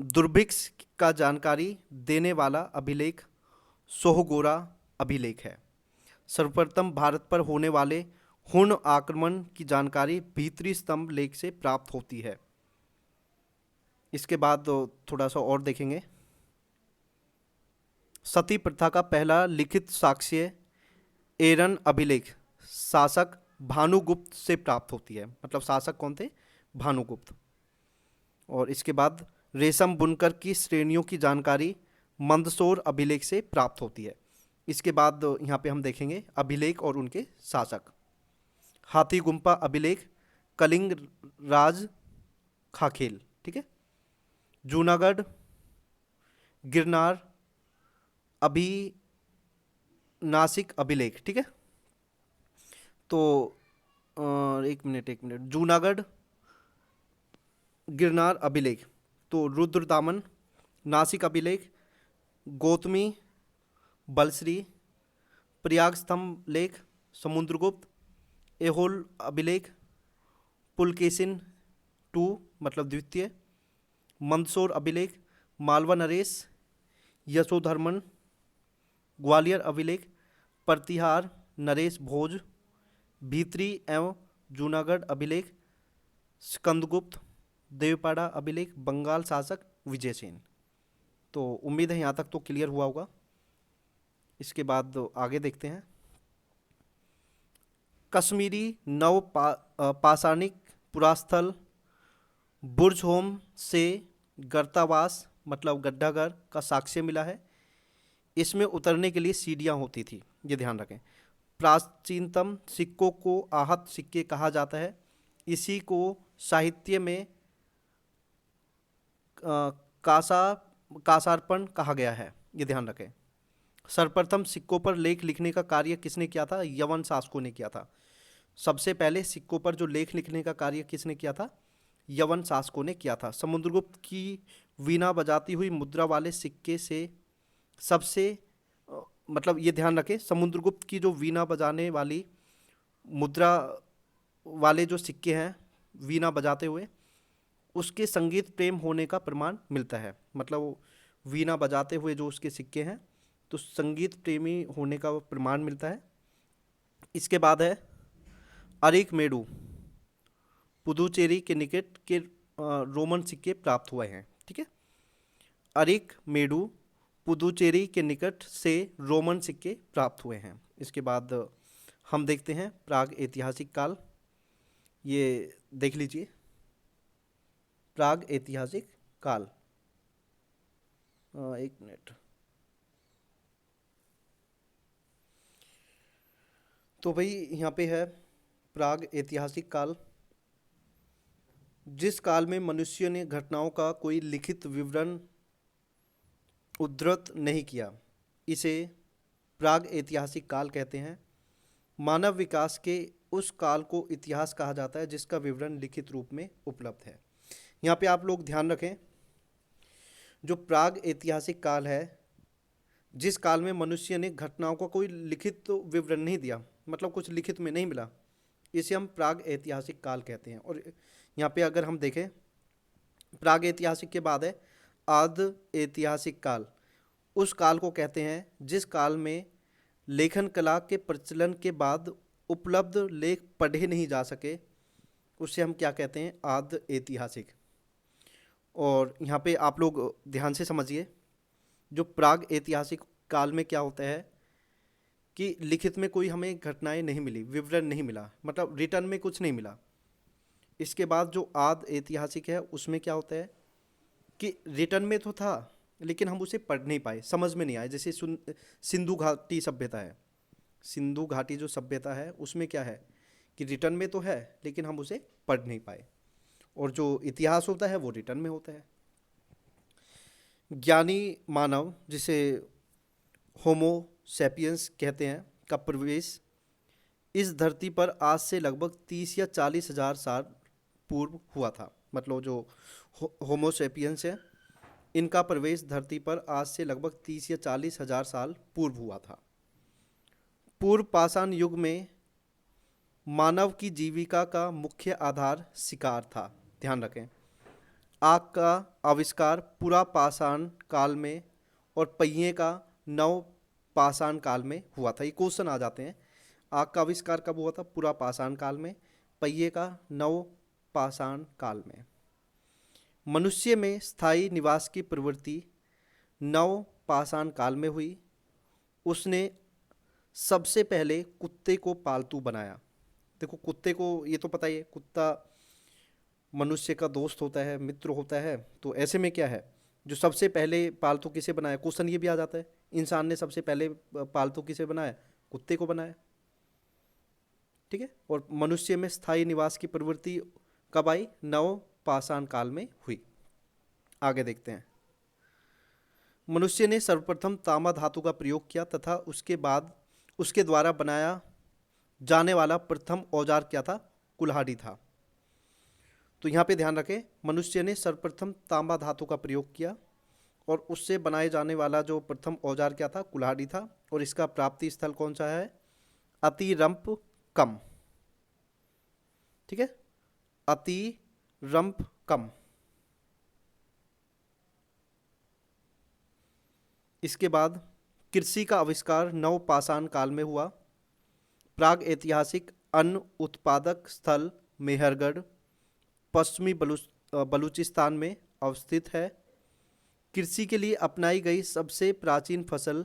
दुर्भिक्ष का जानकारी देने वाला अभिलेख सोहगोरा अभिलेख है। सर्वप्रथम भारत पर होने वाले हुण आक्रमण की जानकारी भीतरी स्तंभ लेख से प्राप्त होती है। इसके बाद थोड़ा सा और देखेंगे। सती प्रथा का पहला लिखित साक्ष्य एरन अभिलेख शासक भानुगुप्त से प्राप्त होती है। मतलब शासक कौन थे? भानुगुप्त। और इसके बाद रेशम बुनकर की श्रेणियों की जानकारी मंदसौर अभिलेख से प्राप्त होती है। इसके बाद यहाँ पे हम देखेंगे अभिलेख और उनके शासक। हाथी गुम्फा अभिलेख कलिंग राज खाखेल, ठीक है। जूनागढ़ गिरनार अभी नासिक अभिलेख, ठीक है। तो एक मिनट, जूनागढ़ गिरनार अभिलेख, तो रुद्रदामन नासिक अभिलेख, गौतमी बलश्री, प्रयाग स्तंभ लेख समुद्रगुप्त, एहोल अभिलेख पुलकेशिन टू मतलब द्वितीय, मंदसौर अभिलेख मालवा नरेश यशोधर्मन, ग्वालियर अभिलेख प्रतिहार नरेश भोज, भीतरी एवं जूनागढ़ अभिलेख स्कंदगुप्त, देवपाड़ा अभिलेख बंगाल शासक विजयसेन। तो उम्मीद है यहाँ तक तो क्लियर हुआ होगा। इसके बाद आगे देखते हैं। कश्मीरी नव पाषाणिक पुरास्थल बुर्जहोम से गर्तावास मतलब गड्ढाघर का साक्ष्य मिला है। इसमें उतरने के लिए सीढ़ियाँ होती थी, ये ध्यान रखें। प्राचीनतम सिक्कों को आहत सिक्के कहा जाता है। इसी को साहित्य में कासार्पण कहा गया है, ये ध्यान रखें। सर्वप्रथम सिक्कों पर लेख लिखने का कार्य किसने किया था? यवन शासकों ने किया था। सबसे पहले सिक्कों पर जो लेख लिखने का कार्य किसने किया था? यवन शासकों ने किया था। समुद्रगुप्त की वीणा बजाती हुई मुद्रा वाले सिक्के से सबसे मतलब ये ध्यान रखें, समुद्रगुप्त की जो वीणा बजाने वाली मुद्रा वाले जो सिक्के हैं वीणा बजाते हुए, उसके संगीत प्रेम होने का प्रमाण मिलता है। मतलब वो वीणा बजाते हुए जो उसके सिक्के हैं तो संगीत प्रेमी होने का प्रमाण मिलता है। इसके बाद है अरिकमेडु, पुदुचेरी के निकट के रोमन सिक्के प्राप्त हुए हैं, ठीक है। अरिकमेडु पुदुचेरी के निकट से रोमन सिक्के प्राप्त हुए हैं। इसके बाद हम देखते हैं प्राग ऐतिहासिक काल, ये देख लीजिए। प्राग ऐतिहासिक काल, एक मिनट। तो भाई यहाँ पे है प्राग ऐतिहासिक काल। जिस काल में मनुष्य ने घटनाओं का कोई लिखित विवरण उद्धृत नहीं किया, इसे प्राग ऐतिहासिक काल कहते हैं। मानव विकास के उस काल को इतिहास कहा जाता है जिसका विवरण लिखित रूप में उपलब्ध है। यहाँ पे आप लोग ध्यान रखें, जो प्राग ऐतिहासिक काल है, जिस काल में मनुष्य ने घटनाओं का कोई लिखित विवरण नहीं दिया, मतलब कुछ लिखित में नहीं मिला, इसे हम प्राग ऐतिहासिक काल कहते हैं। और यहाँ पे अगर हम देखें, प्राग ऐतिहासिक के बाद है आद ऐतिहासिक काल। उस काल को कहते हैं जिस काल में लेखन कला के प्रचलन के बाद उपलब्ध लेख पढ़े नहीं जा सके, उसे हम क्या कहते हैं? आद ऐतिहासिक। और यहाँ पे आप लोग ध्यान से समझिए, जो प्राग ऐतिहासिक काल में क्या होता है कि लिखित में कोई हमें घटनाएं नहीं मिली, विवरण नहीं मिला, मतलब रिटर्न में कुछ नहीं मिला। इसके बाद जो आद ऐतिहासिक है उसमें क्या होता है कि रिटर्न में तो था लेकिन हम उसे पढ़ नहीं पाए, समझ में नहीं आए। जैसे सिंधु घाटी सभ्यता है, सिंधु घाटी जो सभ्यता है उसमें क्या है कि रिटर्न में तो है लेकिन हम उसे पढ़ नहीं पाए। और जो इतिहास होता है वो रिटर्न में होता है। ज्ञानी मानव, जिसे होमो सैपियंस कहते हैं, का प्रवेश इस धरती पर आज से लगभग 30 या 40 हजार साल पूर्व हुआ था। मतलब जो होमो सैपियंस है, इनका प्रवेश धरती पर आज से लगभग 30 या 40 हजार साल पूर्व हुआ था। पूर्व पाषाण युग में मानव की जीविका का मुख्य आधार शिकार था। ध्यान रखें, आग का आविष्कार पुरा पाषाण काल में और पहिए का नव पाषाण काल में हुआ था। ये क्वेश्चन आ जाते हैं, आग का आविष्कार कब हुआ था? पुरा पाषाण काल में। पहिए का नव पाषाण काल में। मनुष्य में स्थायी निवास की प्रवृत्ति नव पाषाण काल में हुई। उसने सबसे पहले कुत्ते को पालतू बनाया। देखो, कुत्ते को ये तो पता ही है, कुत्ता मनुष्य का दोस्त होता है, मित्र होता है। तो ऐसे में क्या है, जो सबसे पहले पालतू किसे बनाया? क्वेश्चन ये भी आ जाता है, इंसान ने सबसे पहले पालतू किसे बनाया? कुत्ते को बनाया। ठीक है। और मनुष्य में स्थायी निवास की प्रवृत्ति कब आई? नव पाषाण काल में हुई। आगे देखते हैं। मनुष्य ने सर्वप्रथम तांबा धातु का प्रयोग किया तथा उसके बाद उसके द्वारा बनाया जाने वाला प्रथम औजार क्या था? कुल्हाड़ी था। तो यहाँ पे ध्यान रखें, मनुष्य ने सर्वप्रथम तांबा धातु का प्रयोग किया और उससे बनाए जाने वाला जो प्रथम औजार क्या था? कुल्हाड़ी था। और इसका प्राप्ति स्थल कौन सा है? अतिरंप कम। ठीक है, अतिरंप कम। इसके बाद कृषि का आविष्कार नव पाषाण काल में हुआ। प्राग ऐतिहासिक अन्न उत्पादक स्थल मेहरगढ़ पश्चिमी बलूचिस्तान में अवस्थित है। कृषि के लिए अपनाई गई सबसे प्राचीन फसल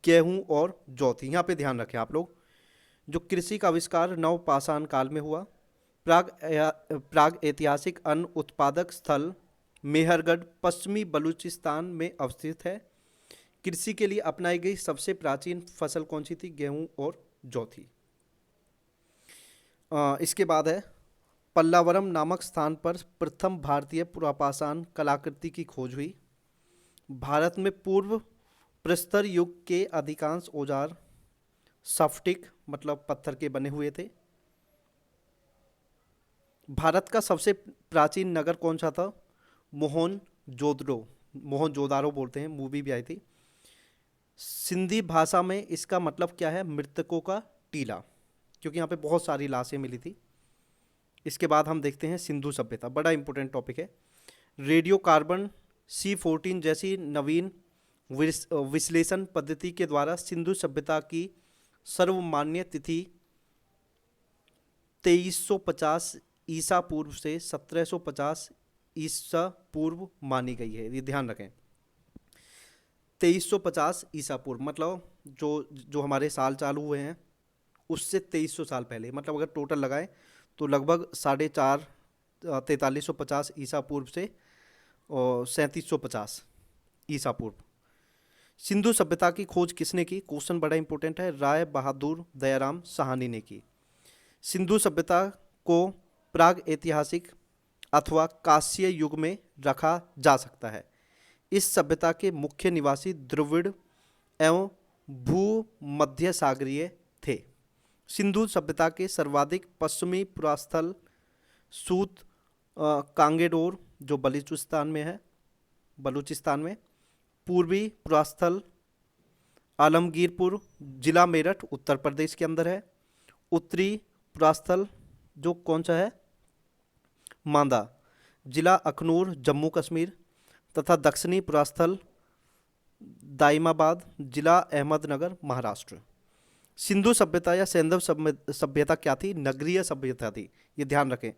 गेहूं और जौ थी। यहाँ पे ध्यान रखें आप लोग, जो कृषि का आविष्कार नव पाषाण काल में हुआ। प्राग ऐतिहासिक अन्न उत्पादक स्थल मेहरगढ़ पश्चिमी बलूचिस्तान में अवस्थित है। कृषि के लिए अपनाई गई सबसे प्राचीन फसल कौन सी थी? गेहूं और जौ थी। इसके बाद है पल्लावरम नामक स्थान पर प्रथम भारतीय पुरापाषाण कलाकृति की खोज हुई। भारत में पूर्व प्रस्तर युग के अधिकांश औजार स्फटिक मतलब पत्थर के बने हुए थे। भारत का सबसे प्राचीन नगर कौन सा था? मोहनजोदारो बोलते हैं, मूवी भी आई थी। सिंधी भाषा में इसका मतलब क्या है? मृतकों का टीला, क्योंकि यहाँ पे बहुत सारी लाशें मिली थी। इसके बाद हम देखते हैं सिंधु सभ्यता, बड़ा इंपॉर्टेंट टॉपिक है। रेडियो कार्बन C14 जैसी नवीन विश्लेषण पद्धति के द्वारा सिंधु सभ्यता की सर्वमान्य तिथि 2350 ईसा पूर्व से 1750 ईसा पूर्व मानी गई है। ये ध्यान रखें, 2350 ईसा पूर्व मतलब जो हमारे साल चालू हुए हैं उससे 2300 साल पहले, मतलब अगर टोटल लगाएं तो लगभग 4350 ईसा पूर्व से और 3750 ईसा पूर्व। सिंधु सभ्यता की खोज किसने की? क्वेश्चन बड़ा इंपॉर्टेंट है। राय बहादुर दयाराम साहनी ने की। सिंधु सभ्यता को प्राग ऐतिहासिक अथवा कांस्य युग में रखा जा सकता है। इस सभ्यता के मुख्य निवासी द्रविड़ एवं भूमध्य सागरीय थे। सिंधु सभ्यता के सर्वाधिक पश्चिमी पुरास्थल सूत कांगेडोर जो बलूचिस्तान में, पूर्वी पुरास्थल आलमगीरपुर जिला मेरठ उत्तर प्रदेश के अंदर है। उत्तरी पुरास्थल जो कौन सा है? मांदा जिला अखनूर जम्मू कश्मीर, तथा दक्षिणी पुरास्थल दाइमाबाद जिला अहमदनगर महाराष्ट्र। सिंधु सभ्यता या सैंधव सभ्यता क्या थी? नगरीय सभ्यता थी, ये ध्यान रखें।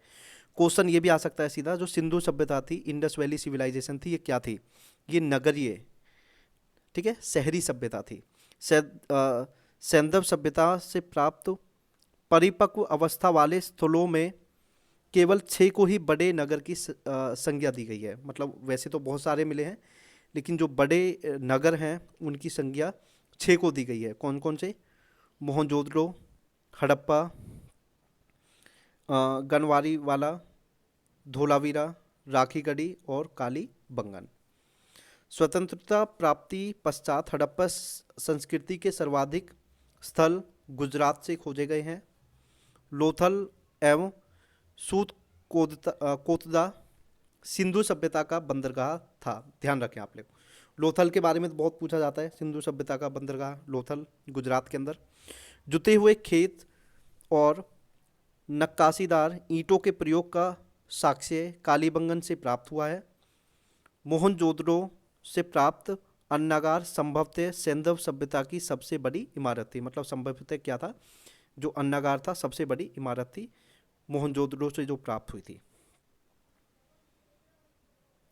क्वेश्चन ये भी आ सकता है सीधा, जो सिंधु सभ्यता थी, इंडस वैली सिविलाइजेशन थी, ये क्या थी? ये नगरीय, ठीक है, शहरी सभ्यता थी। सैंधव सभ्यता से प्राप्त परिपक्व अवस्था वाले स्थलों में केवल 6 को ही बड़े नगर की संज्ञा दी गई है। मतलब वैसे तो बहुत सारे मिले हैं, लेकिन जो बड़े नगर हैं उनकी संज्ञा 6 को दी गई है। कौन कौन से? मोहनजोदड़ो, हड़प्पा, गनवारी वाला, धोलावीरा, राखीगढ़ी और कालीबंगन। स्वतंत्रता प्राप्ति पश्चात हड़प्पा संस्कृति के सर्वाधिक स्थल गुजरात से खोजे गए हैं। लोथल एवं सूत कोतदा सिंधु सभ्यता का बंदरगाह था। ध्यान रखें आप लोग, लोथल के बारे में तो बहुत पूछा जाता है। सिंधु सभ्यता का बंदरगाह लोथल, गुजरात के अंदर। जुते हुए खेत और नक्काशीदार ईंटों के प्रयोग का साक्ष्य कालीबंगन से प्राप्त हुआ है। मोहनजोदड़ो से प्राप्त अन्नागार संभवतः सैंधव सभ्यता की सबसे बड़ी इमारत थी। मतलब संभवतः क्या था? जो अन्नागार था, सबसे बड़ी इमारत थी मोहनजोदड़ो से जो प्राप्त हुई थी।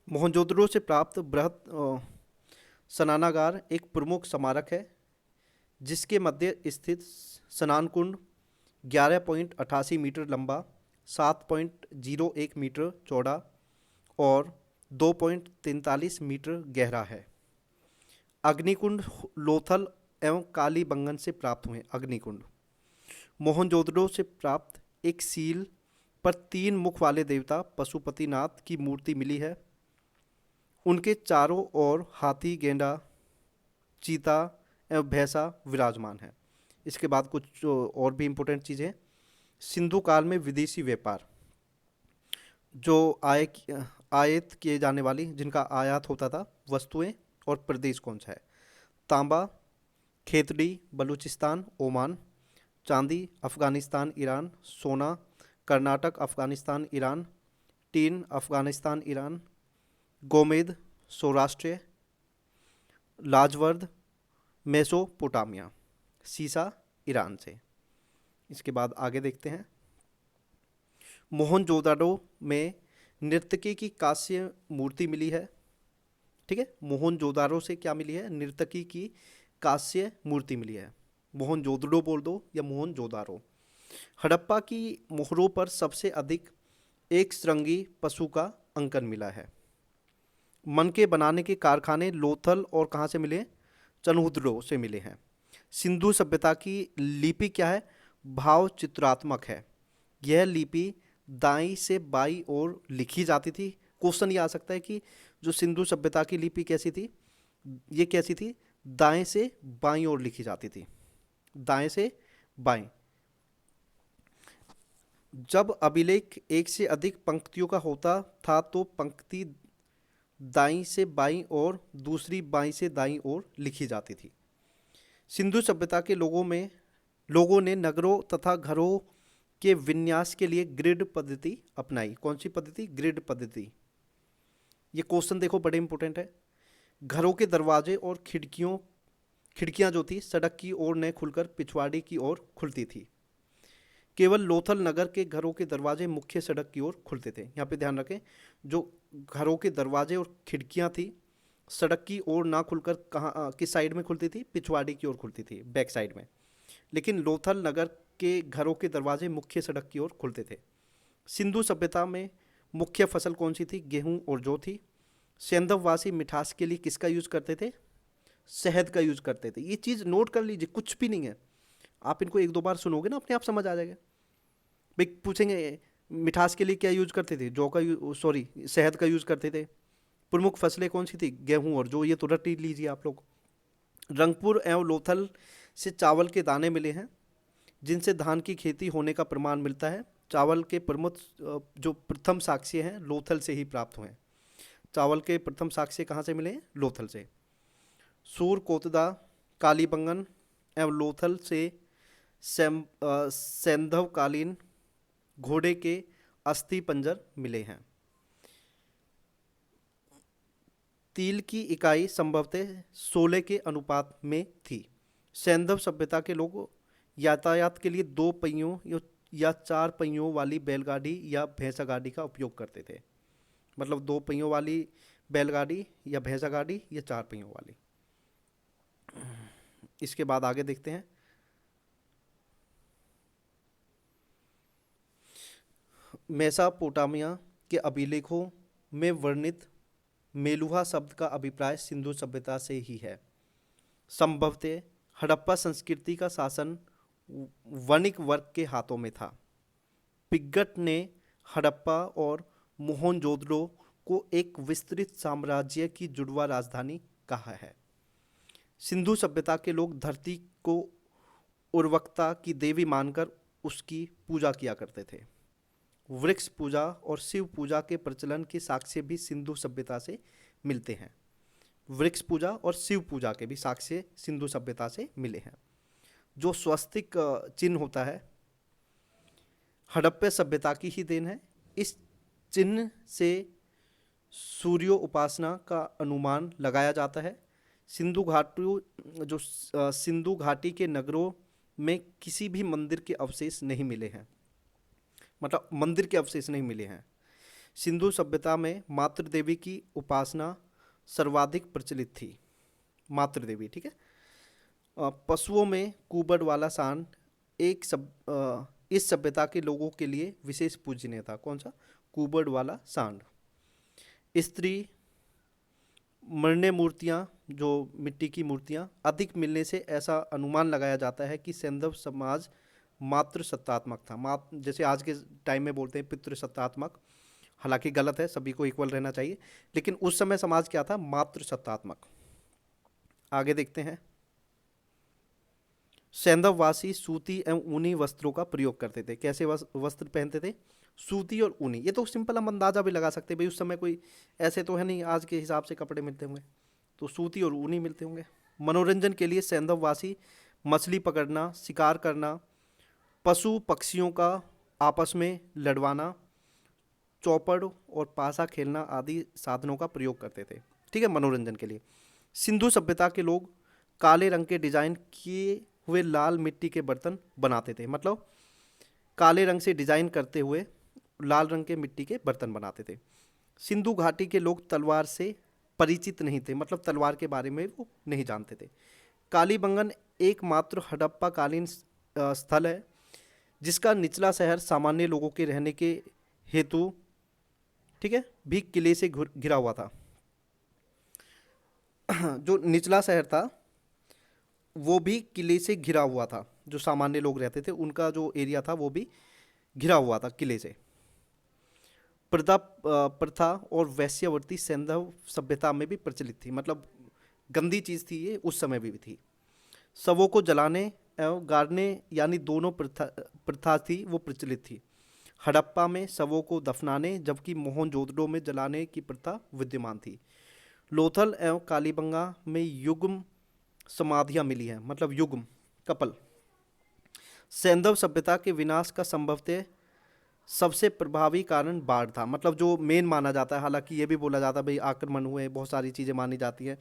मोहनजोदड़ो से प्राप्त बृहद स्नानागार एक प्रमुख स्मारक है, जिसके मध्य स्थित स्नान कुंड 11.88 मीटर लंबा, 7.01 मीटर चौड़ा और 2.43 मीटर गहरा है। अग्निकुंड लोथल एवं कालीबंगन से प्राप्त हुए। अग्निकुंड मोहनजोदड़ो से प्राप्त एक सील पर 3 मुख वाले देवता पशुपतिनाथ की मूर्ति मिली है। उनके चारों ओर हाथी, गेंडा, चीता एवं भैंसा विराजमान है। इसके बाद कुछ और भी इम्पोर्टेंट चीज़ें। सिंधु काल में विदेशी व्यापार, जो आयात किए जाने वाली, जिनका आयात होता था वस्तुएं और प्रदेश कौन सा है? तांबा खेतड़ी बलूचिस्तान ओमान, चांदी अफ़गानिस्तान ईरान, सोना Karnataka Afghanistan Iran, tin Afghanistan Iran, गोमेद सौराष्ट्र, लाजवर्द मेसोपोटामिया, सीसा ईरान से। इसके बाद आगे देखते हैं। मोहनजोदाड़ो में नर्तकी की कांस्य मूर्ति मिली है। ठीक है, मोहनजोदाड़ो से क्या मिली है? नर्तकी की कांस्य मूर्ति मिली है। मोहनजोदड़ो बोल दो या मोहनजोदाड़ो। हड़प्पा की मोहरों पर सबसे अधिक एक श्रृंगी पशु का अंकन मिला है। मनके बनाने के कारखाने लोथल और कहाँ से मिले? चनहुद्रो से मिले हैं। सिंधु सभ्यता की लिपि क्या है? भाव चित्रात्मक है। यह लिपि दाईं से बाईं ओर लिखी जाती थी। क्वेश्चन ये आ सकता है कि जो सिंधु सभ्यता की लिपि कैसी थी? ये कैसी थी? दाएं से बाईं ओर लिखी जाती थी, दाएं से बाएं। जब अभिलेख एक से अधिक पंक्तियों का होता था तो पंक्ति दाईं से बाईं और दूसरी बाईं से दाईं ओर लिखी जाती थी। सिंधु सभ्यता के लोगों ने नगरों तथा घरों के विन्यास के लिए ग्रिड पद्धति अपनाई। कौन सी पद्धति? ग्रिड पद्धति। ये क्वेश्चन देखो, बड़े इंपॉर्टेंट है। घरों के दरवाजे और खिड़कियां जो थी सड़क की ओर न खुलकर पिछवाड़ी की ओर खुलती थी। केवल लोथल नगर के घरों के दरवाजे मुख्य सड़क की ओर खुलते थे। यहाँ पे ध्यान रखें, जो घरों के दरवाजे और खिड़कियां थी सड़क की ओर ना खुलकर कहाँ किस साइड में खुलती थी? पिछवाड़ी की ओर खुलती थी, बैक साइड में। लेकिन लोथल नगर के घरों के दरवाजे मुख्य सड़क की ओर खुलते थे। सिंधु सभ्यता में मुख्य फसल कौन सी थी? गेहूं और जौ थी। सैंधववासी मिठास के लिए किसका यूज करते थे? शहद का यूज करते थे। ये चीज़ नोट कर लीजिए, कुछ भी नहीं है। आप इनको 1-2 बार सुनोगे ना, अपने आप समझ आ जाएगा। भाई पूछेंगे मिठास के लिए क्या यूज करते थे? शहद का यूज करते थे। प्रमुख फसलें कौन सी थी? गेहूं और जौ। ये तो रट ही लीजिए आप लोग। रंगपुर एवं लोथल से चावल के दाने मिले हैं, जिनसे धान की खेती होने का प्रमाण मिलता है। चावल के प्रमुख जो प्रथम साक्ष्य हैं लोथल से ही प्राप्त हुए हैं। चावल के प्रथम साक्ष्य कहाँ से मिले हैं? लोथल से। सूर कोतदा कालीबंगन एवं लोथल से सैंधवकालीन घोड़े के अस्थि पंजर मिले हैं। तिल की इकाई संभवतः 16 के अनुपात में थी। सैंधव सभ्यता के लोग यातायात के लिए 2 पहियों या 4 पहियों वाली बैलगाड़ी या भैंसा गाड़ी का उपयोग करते थे। मतलब 2 पहियों वाली बैलगाड़ी या भैंसा गाड़ी या 4 पहियों वाली। इसके बाद आगे देखते हैं। मेसोपोटामिया के अभिलेखों में वर्णित मेलुहा शब्द का अभिप्राय सिंधु सभ्यता से ही है। संभवतः हड़प्पा संस्कृति का शासन वणिक वर्ग के हाथों में था। पिग्गट ने हड़प्पा और मोहनजोदड़ो को एक विस्तृत साम्राज्य की जुड़वा राजधानी कहा है। सिंधु सभ्यता के लोग धरती को उर्वरकता की देवी मानकर उसकी पूजा किया करते थे। वृक्ष पूजा और शिव पूजा के प्रचलन के साक्ष्य भी सिंधु सभ्यता से मिलते हैं। वृक्ष पूजा और शिव पूजा के भी साक्ष्य सिंधु सभ्यता से मिले हैं। जो स्वस्तिक चिन्ह होता है हड़प्पा सभ्यता की ही देन है। इस चिन्ह से सूर्यो उपासना का अनुमान लगाया जाता है। सिंधु घाटी के नगरों में किसी भी मंदिर के अवशेष नहीं मिले हैं। मतलब मंदिर के अवशेष नहीं मिले हैं। सिंधु सभ्यता में मातृ देवी की उपासना सर्वाधिक प्रचलित थी। मातृ देवी, ठीक है। पशुओं में कुबड़ वाला सांड इस सभ्यता के लोगों के लिए विशेष पूजनीय था। कौन सा? कुबड़ वाला सांड। स्त्री मरने मूर्तियाँ, जो मिट्टी की मूर्तियाँ अधिक मिलने से ऐसा अनुमान लगाया जाता है कि सैंधव समाज मातृ सत्तात्मक था। जैसे आज के टाइम में बोलते हैं पितृ सत्तात्मक, हालांकि गलत है, सभी को इक्वल रहना चाहिए, लेकिन उस समय समाज क्या था? मातृ सत्तात्मक। आगे देखते हैं। सैंधववासी सूती एवं ऊनी वस्त्रों का प्रयोग करते थे। कैसे वस्त्र पहनते थे? सूती और ऊनी। ये तो सिंपल हम अंदाजा भी लगा सकते हैं भाई, उस समय कोई ऐसे तो है नहीं आज के हिसाब से कपड़े मिलते होंगे, तो सूती और ऊनी मिलते होंगे। मनोरंजन के लिए सैंधववासी मछली पकड़ना, शिकार करना, पशु पक्षियों का आपस में लड़वाना, चौपड़ और पासा खेलना आदि साधनों का प्रयोग करते थे, ठीक है, मनोरंजन के लिए। सिंधु सभ्यता के लोग काले रंग के डिजाइन किए हुए लाल मिट्टी के बर्तन बनाते थे। मतलब काले रंग से डिजाइन करते हुए लाल रंग के मिट्टी के बर्तन बनाते थे। सिंधु घाटी के लोग तलवार से परिचित नहीं थे। मतलब तलवार के बारे में वो नहीं जानते थे। कालीबंगन एकमात्र हड़प्पा कालीन स्थल है जिसका निचला शहर सामान्य लोगों के रहने के हेतु, ठीक है, भी किले से घिरा हुआ था। जो निचला शहर था वो भी किले से घिरा हुआ था। जो सामान्य लोग रहते थे उनका जो एरिया था वो भी घिरा हुआ था किले से। प्रथा और वैश्यावृत्ति सैंधव सभ्यता में भी प्रचलित थी। मतलब गंदी चीज़ थी ये, उस समय भी थी। शवों को जलाने एवं गाड़ने यानी दोनों प्रथा थी वो प्रचलित थी। हड़प्पा में शवों को दफनाने जबकि मोहनजोदड़ो में जलाने की प्रथा विद्यमान थी। लोथल एवं कालीबंगा में युग्म समाधियाँ मिली हैं। मतलब युग्म, कपल। सैंधव सभ्यता के विनाश का संभवतः सबसे प्रभावी कारण बाढ़ था। मतलब जो मेन माना जाता है, हालांकि ये भी बोला जाता है भाई आक्रमण हुए, बहुत सारी चीज़ें मानी जाती हैं,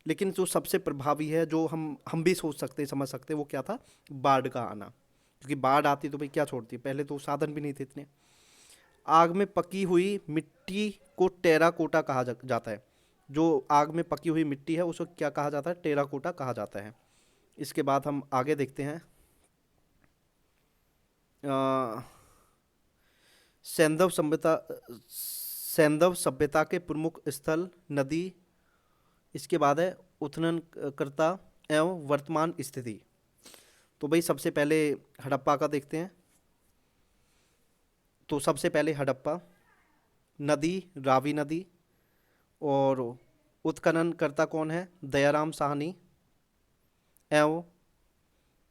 लेकिन जो सबसे प्रभावी है, जो हम भी सोच सकते हैं, समझ सकते हैं, वो क्या था? बाढ़ का आना। क्योंकि बाढ़ आती तो भाई क्या छोड़ती है, पहले तो साधन भी नहीं थे इतने। आग में पकी हुई मिट्टी को टेराकोटा कहा जाता है। जो आग में पकी हुई मिट्टी है उसको क्या कहा जाता है? टेराकोटा कहा जाता है। इसके बाद हम आगे देखते हैं। सैंधव सभ्यता के प्रमुख स्थल, नदी। इसके बाद है उत्खननकर्ता एवं वर्तमान स्थिति। तो भाई सबसे पहले हड़प्पा का देखते हैं। तो सबसे पहले हड़प्पा, नदी रावी नदी, और उत्खननकर्ता कौन है? दयाराम साहनी एवं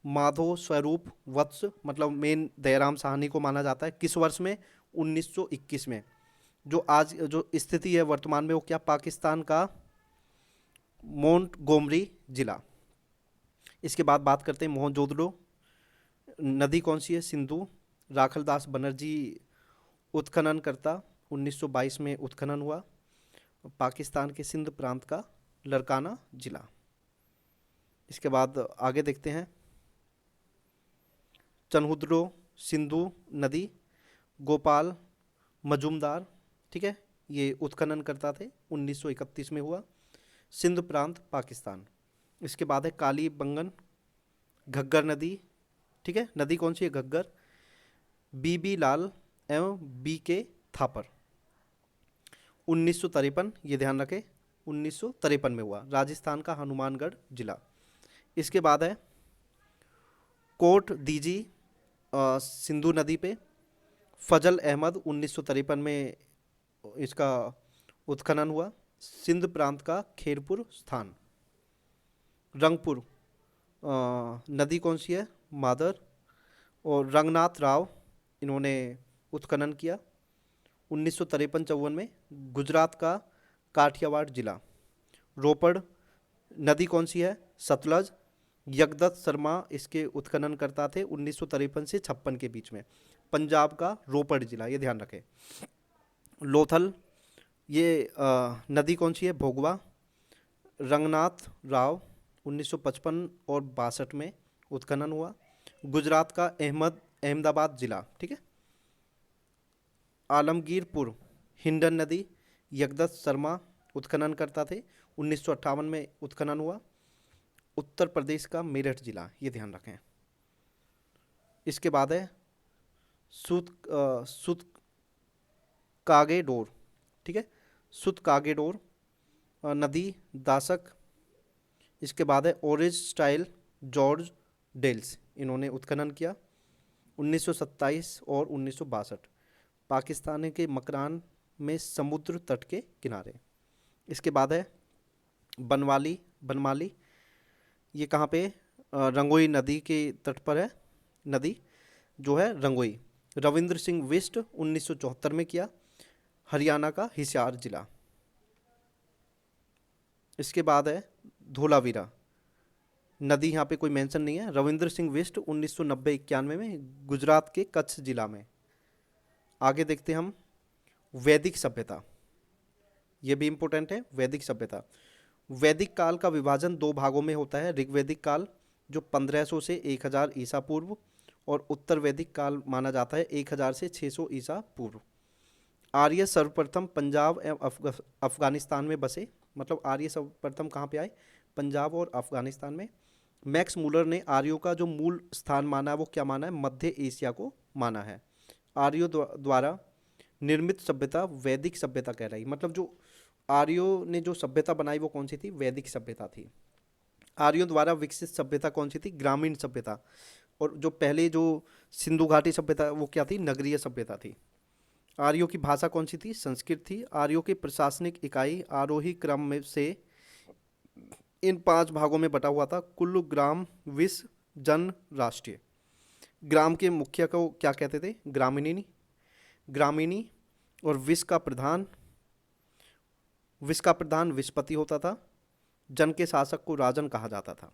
माधव स्वरूप वत्स। मतलब मेन दयाराम साहनी को माना जाता है। किस वर्ष में? 1921 में। जो आज जो स्थिति है वर्तमान में वो क्या? पाकिस्तान का मोंटगोमरी जिला। इसके बाद बात करते हैं मोहनजोदड़ो। नदी कौन सी है? सिंधु। राखलदास बनर्जी उत्खननकर्ता, 1922 में उत्खनन हुआ। पाकिस्तान के सिंध प्रांत का लड़काना जिला। इसके बाद आगे देखते हैं। चन्हुद्रो सिंधु नदी, गोपाल मजूमदार, ठीक है, ये उत्खनन करता थे, 1931 में हुआ। सिंध प्रांत पाकिस्तान। इसके बाद है काली बंगन, घग्गर नदी, ठीक है, नदी कौन सी है, घग्गर। बीबी लाल एवं बी के थापर, 1953, ये ध्यान रखें, 1953 में हुआ, राजस्थान का हनुमानगढ़ जिला। इसके बाद है कोट दीजी सिंधु नदी पे, फजल अहमद, 1953 में इसका उत्खनन हुआ। सिंध प्रांत का खेरपुर स्थान। रंगपुर नदी कौन सी है, मादर। और रंगनाथ राव, इन्होंने उत्खनन किया 1953-54 में, गुजरात का काठियावाड़ जिला। रोपड़ नदी कौन सी है, सतलज। यगदत्त शर्मा इसके उत्खनन करता थे 1953 से 56 के बीच में, पंजाब का रोपड़ जिला, ये ध्यान रखें। लोथल, ये नदी कौन सी है, भोगवा। रंगनाथ राव, 1955 और 62 में उत्खनन हुआ, गुजरात का अहमदाबाद जिला, ठीक है। आलमगीरपुर हिंडन नदी, यगदत्त शर्मा उत्खनन करता थे, 1958 में उत्खनन हुआ, उत्तर प्रदेश का मेरठ जिला, ये ध्यान रखें। इसके बाद है सुत कागेडोर, ठीक है, सुत कागेडोर नदी, दासक। इसके बाद है ओरेज स्टाइल जॉर्ज डेल्स, इन्होंने उत्खनन किया 1927 और 1962, पाकिस्तान के मकरान में समुद्र तट के किनारे। इसके बाद है बनमाली, ये कहाँ पे, रंगोई नदी के तट पर है, नदी जो है रंगोई। रविंद्र सिंह बिष्ट 1974 में किया, हरियाणा का हिसार जिला। इसके बाद है धोलावीरा नदी, यहाँ पे कोई मेंशन नहीं है, रविंद्र सिंह बिष्ट 1990-91 में, गुजरात के कच्छ जिला में। आगे देखते हैं हम वैदिक सभ्यता, ये भी इंपॉर्टेंट है। वैदिक सभ्यता, वैदिक काल का विभाजन दो भागों में होता है, ऋग्वैदिक काल जो 1500 से 1000 ईसा पूर्व, और उत्तर वैदिक काल माना जाता है 1000 से 600 ईसा पूर्व। आर्य सर्वप्रथम पंजाब एवं अफगानिस्तान में बसे, मतलब आर्य सर्वप्रथम कहाँ पे आए, पंजाब और अफगानिस्तान में। मैक्स मूलर ने आर्यों का जो मूल स्थान माना है वो क्या माना है, मध्य एशिया को माना है। आर्यों द्वारा निर्मित सभ्यता वैदिक सभ्यता कहलाई, मतलब जो आर्यों ने जो सभ्यता बनाई वो कौन सी थी, वैदिक सभ्यता थी। आर्यों द्वारा विकसित सभ्यता कौन सी थी, ग्रामीण सभ्यता। और जो पहले जो सिंधु घाटी सभ्यता वो क्या थी, नगरीय सभ्यता थी। आर्यों की भाषा कौन सी थी, संस्कृत थी। आर्यों की प्रशासनिक इकाई आरोही क्रम में से इन 5 भागों में बटा हुआ था, कुल, ग्राम, विस, जन, राष्ट्रीय। ग्राम के मुखिया को क्या कहते थे, ग्रामीणी। और विस का प्रधान विस्पति होता था। जन के शासक को राजन कहा जाता था।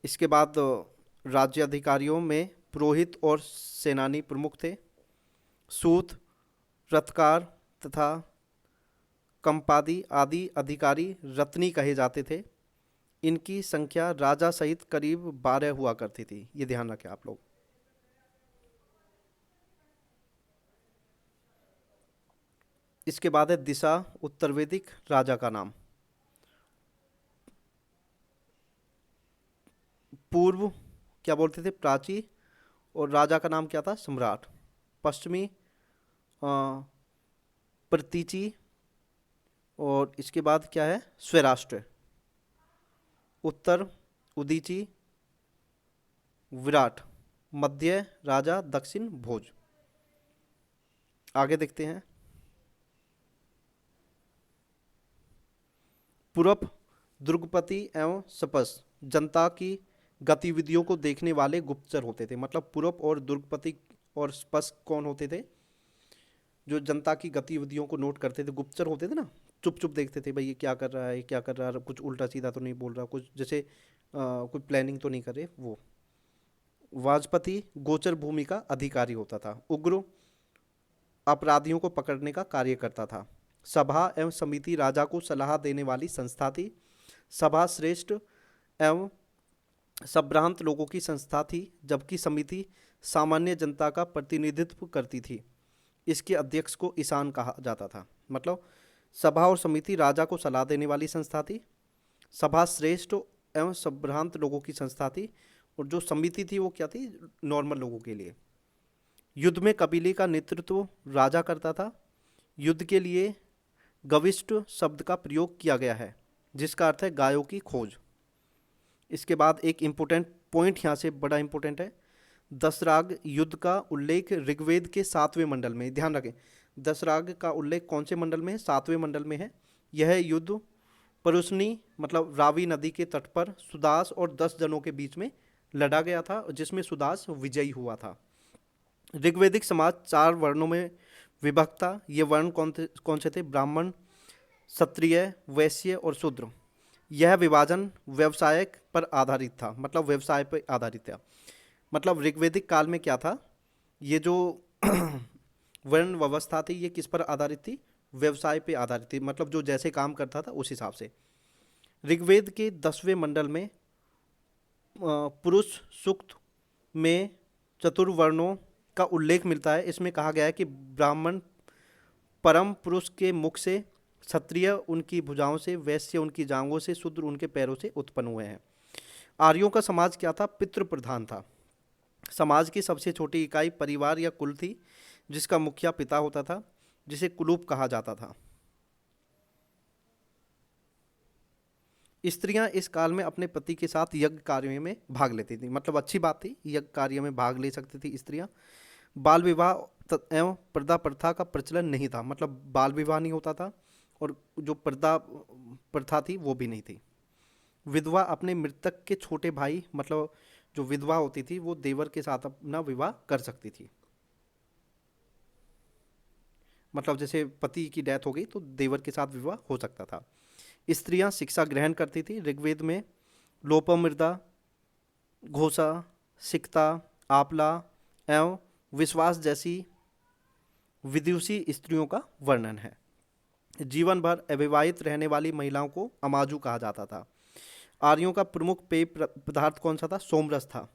इसके बाद राज्य अधिकारियों में पुरोहित और सेनानी प्रमुख थे। सूत, रथकार तथा कंपादी आदि अधिकारी रत्नी कहे जाते थे। इनकी संख्या राजा सहित करीब 12 हुआ करती थी, ये ध्यान रखें आप लोग। इसके बाद है दिशा, उत्तर वैदिक राजा का नाम। पूर्व क्या बोलते थे, प्राची, और राजा का नाम क्या था, सम्राट। पश्चिमी प्रतीची, और इसके बाद क्या है, स्वराष्ट्र। उत्तर उदीची, विराट। मध्य राजा, दक्षिण भोज। आगे देखते हैं पूरब दुर्गपति एवं सपस, जनता की गतिविधियों को देखने वाले गुप्तचर होते थे। मतलब पूरब और दुर्गपति और स्पस कौन होते थे, जो जनता की गतिविधियों को नोट करते थे, गुप्तचर होते थे ना, चुप चुप देखते थे भाई ये क्या कर रहा है, क्या कर रहा है, कुछ उल्टा सीधा तो नहीं बोल रहा, कुछ जैसे कोई प्लानिंग तो नहीं कर रहे वो। वाजपति गोचर भूमि का अधिकारी होता था। उग्र अपराधियों को पकड़ने का कार्य करता था। सभा एवं समिति राजा को सलाह देने वाली संस्था थी। सभा श्रेष्ठ एवं संभ्रांत लोगों की संस्था थी, जबकि समिति सामान्य जनता का प्रतिनिधित्व करती थी। इसके अध्यक्ष को ईशान कहा जाता था। मतलब सभा और समिति राजा को सलाह देने वाली संस्था थी। सभा श्रेष्ठ एवं संभ्रांत लोगों की संस्था थी, और जो समिति थी वो क्या थी, नॉर्मल लोगों के लिए। युद्ध में कबीले का नेतृत्व राजा करता था। युद्ध के लिए गविष्ट शब्द का प्रयोग किया गया है, जिसका अर्थ है गायों की खोज। इसके बाद एक इम्पोर्टेंट पॉइंट यहाँ से बड़ा इम्पोर्टेंट है। दशराग युद्ध का उल्लेख ऋग्वेद के 7वें मंडल में, ध्यान रखें, दशराग का उल्लेख कौन से मंडल में है, 7वें मंडल में है। यह युद्ध परुष्णी मतलब रावी नदी के तट पर सुदास और 10 जनों के बीच में लड़ा गया था, जिसमें सुदास विजयी हुआ था। ऋग्वेदिक समाज 4 वर्णों में विभक्त था। ये वर्ण कौन से थे, ब्राह्मण, क्षत्रिय, वैश्य और शूद्र। यह विभाजन व्यवसायक पर आधारित था, मतलब व्यवसाय पर आधारित था। मतलब ऋग्वेदिक काल में क्या था, ये जो वर्ण व्यवस्था थी ये किस पर आधारित थी, व्यवसाय पे आधारित थी। मतलब जो जैसे काम करता था उस हिसाब से। ऋग्वेद के 10वें मंडल में पुरुष सूक्त में चतुर्वर्णों का उल्लेख मिलता है। इसमें कहा गया है कि ब्राह्मण परम पुरुष के मुख से, क्षत्रिय उनकी भुजाओं से, वैश्य उनकी जांघों से, शूद्र उनके पैरों से उत्पन्न हुए हैं। आर्यों का समाज क्या था, पितृ प्रधान था। समाज की सबसे छोटी इकाई परिवार या कुल थी, जिसका मुखिया पिता होता था, जिसे कुलूप कहा जाता था। स्त्रियां इस काल में अपने पति के साथ यज्ञ कार्यों में भाग लेती थी। मतलब अच्छी बात थी, यज्ञ कार्य में भाग ले सकती थी स्त्रियां। बाल विवाह एवं पर्दा प्रथा का प्रचलन नहीं था। मतलब बाल विवाह नहीं होता था, और जो पर्दा प्रथा थी वो भी नहीं थी। विधवा अपने मृतक के छोटे भाई, मतलब जो विधवा होती थी वो देवर के साथ अपना विवाह कर सकती थी। मतलब जैसे पति की डेथ हो गई तो देवर के साथ विवाह हो सकता था। स्त्रियां शिक्षा ग्रहण करती थी। ऋग्वेद में लोपमृदा, घोषा, सिकता, आपला एवं विश्वास जैसी विदुषी स्त्रियों का वर्णन है। जीवन भर अविवाहित रहने वाली महिलाओं को अमाजू कहा जाता था। आर्यों का प्रमुख पेय पदार्थ कौन सा था, सोमरस था।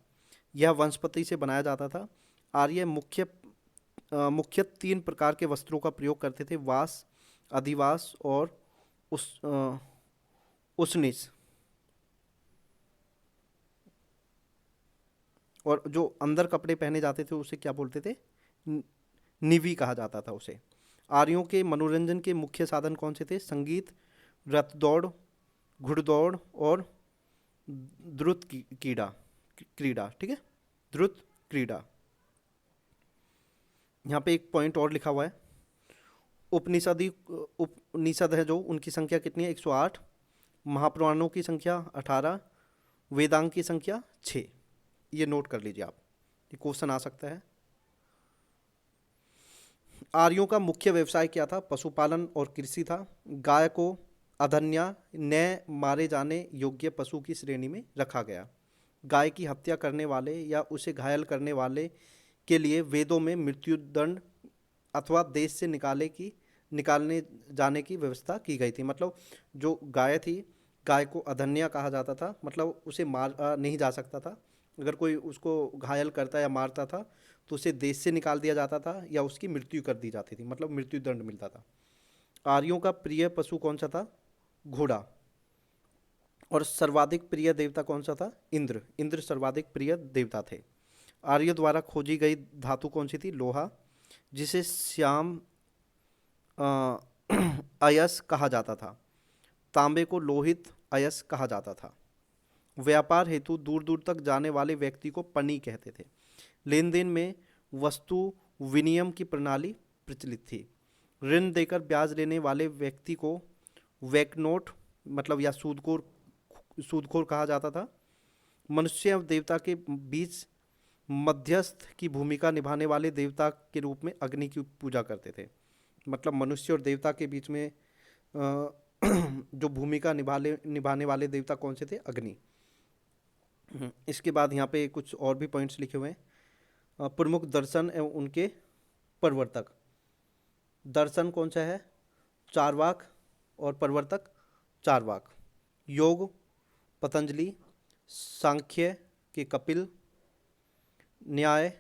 यह वनस्पति से बनाया जाता था। आर्य मुख्य 3 प्रकार के वस्त्रों का प्रयोग करते थे, वास, अधिवास और उसनिस। और जो अंदर कपड़े पहने जाते थे उसे क्या बोलते थे, निवी कहा जाता था उसे। आर्यों के मनोरंजन के मुख्य साधन कौन से थे, संगीत, रथ दौड़, घुड़दौड़ और द्रुत क्रीड़ा क्रीड़ा ठीक है, द्रुत क्रीड़ा। यहाँ पे एक पॉइंट और लिखा हुआ है। उपनिषद है जो, उनकी संख्या कितनी है, 108। महापुराणों की संख्या 18। वेदांग की संख्या 6। ये नोट कर लीजिए आप, ये क्वेश्चन आ सकता है। आर्यों का मुख्य व्यवसाय क्या था, पशुपालन और कृषि था। गाय को अधन्या, न मारे जाने योग्य पशु की श्रेणी में रखा गया। गाय की हत्या करने वाले या उसे घायल करने वाले के लिए वेदों में मृत्युदंड अथवा देश से निकालने जाने की व्यवस्था की गई थी। मतलब जो गाय थी, गाय को अधन्या कहा जाता था। मतलब उसे मार नहीं जा सकता था। अगर कोई उसको घायल करता या मारता था तो उसे देश से निकाल दिया जाता था या उसकी मृत्यु कर दी जाती थी, मतलब मृत्यु दंड मिलता था। आर्यों का प्रिय पशु कौन सा था, घोड़ा। और सर्वाधिक प्रिय देवता कौन सा था, इंद्र। इंद्र सर्वाधिक प्रिय देवता थे। आर्यों द्वारा खोजी गई धातु कौन सी थी, लोहा, जिसे श्याम अयस कहा जाता था। तांबे को लोहित अयस कहा जाता था। व्यापार हेतु दूर दूर तक जाने वाले व्यक्ति को पनी कहते थे। लेन देन में वस्तु विनिमय की प्रणाली प्रचलित थी। ऋण देकर ब्याज लेने वाले व्यक्ति को वैकनोट मतलब या सूदखोर कहा जाता था। मनुष्य एवं देवता के बीच मध्यस्थ की भूमिका निभाने वाले देवता के रूप में अग्नि की पूजा करते थे। मतलब मनुष्य और देवता के बीच में जो भूमिका निभाने वाले देवता कौन से थे, अग्नि। इसके बाद यहाँ पे कुछ और भी पॉइंट्स लिखे हुए हैं। प्रमुख दर्शन एवं उनके प्रवर्तक। दर्शन कौन सा है, चारवाक, और प्रवर्तक चारवाक। योग पतंजलि, सांख्य के कपिल, न्याय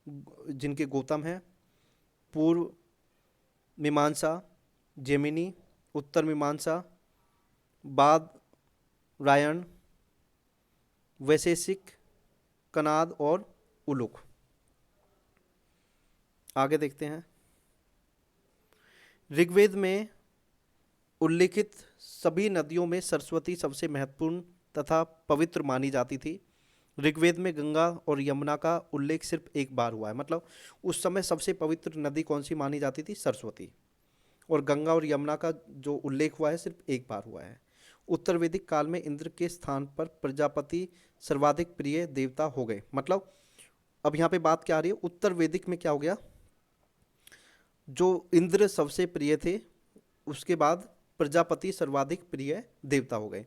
जिनके गौतम हैं, पूर्व मीमांसा जेमिनी, उत्तर मीमांसा बाद रायण, वैशेषिक कनाद और उलुक। आगे देखते हैं। ऋग्वेद में उल्लिखित सभी नदियों में सरस्वती सबसे महत्वपूर्ण तथा पवित्र मानी जाती थी। ऋग्वेद में गंगा और यमुना का उल्लेख सिर्फ एक बार हुआ है, मतलब उस समय सबसे पवित्र नदी कौन सी मानी जाती थी? सरस्वती। और गंगा और यमुना का जो उल्लेख हुआ है सिर्फ एक बार हुआ है। उत्तर वैदिक काल में इंद्र के स्थान पर प्रजापति सर्वाधिक प्रिय देवता हो गए। मतलब अब यहाँ पे बात क्या आ रही है? उत्तर वैदिक में क्या हो गया? जो इंद्र सबसे प्रिय थे, उसके बाद प्रजापति सर्वाधिक प्रिय देवता हो गए।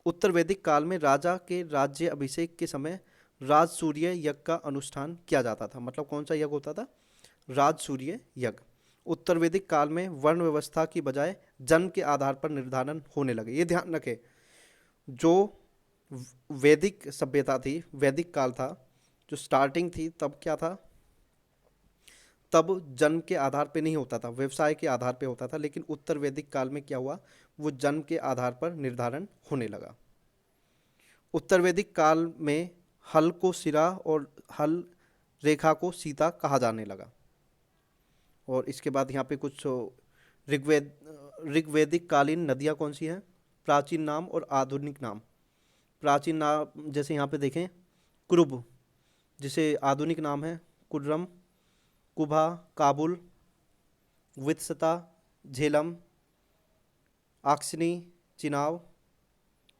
उत्तर वैदिक काल में राजा के राज्य अभिषेक के समय राज सूर्य यज्ञ का अनुष्ठान किया जाता था। मतलब कौन सा यज्ञ होता था? राज सूर्य यज्ञ। उत्तर वैदिक काल में वर्ण व्यवस्था की बजाय जन्म के आधार पर निर्धारण होने लगे। ये ध्यान रखें, जो वैदिक सभ्यता थी, वैदिक काल था, जो स्टार्टिंग थी, तब क्या था? तब जन्म के आधार पे नहीं होता था, व्यवसाय के आधार पे होता था। लेकिन उत्तर वैदिक काल में क्या हुआ? वो जन्म के आधार पर निर्धारण होने लगा। उत्तर वैदिक काल में हल को सिरा और हल रेखा को सीता कहा जाने लगा। और इसके बाद यहाँ पे कुछ ऋग्वैदिक कालीन नदियाँ कौन सी हैं? प्राचीन नाम और आधुनिक नाम। प्राचीन नाम जैसे यहाँ पे देखें, कुरुब, जिसे आधुनिक नाम है कुर्रम, कुभा, काबुल, वित्सता, झेलम, आक्सनी, चिनाव,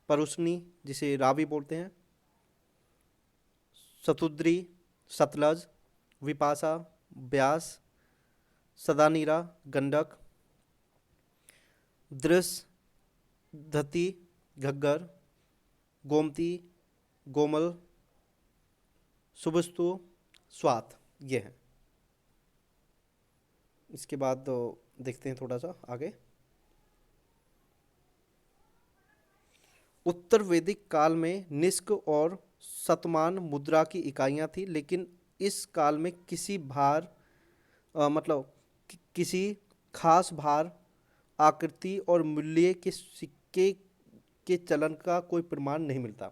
परुष्णी जिसे रावी बोलते हैं, सतुद्री, सतलज, विपासा, ब्यास, सदानीरा, गंडक, दृश, धती, घग्गर, गोमती, गोमल, सुबस्तु, स्वात, ये हैं। इसके बाद देखते हैं थोड़ा सा आगे। उत्तर वैदिक काल में निष्क और शतमान मुद्रा की इकाइयाँ थी, लेकिन इस काल में किसी भार मतलब किसी खास भार, आकृति और मूल्य के सिक्के के चलन का कोई प्रमाण नहीं मिलता।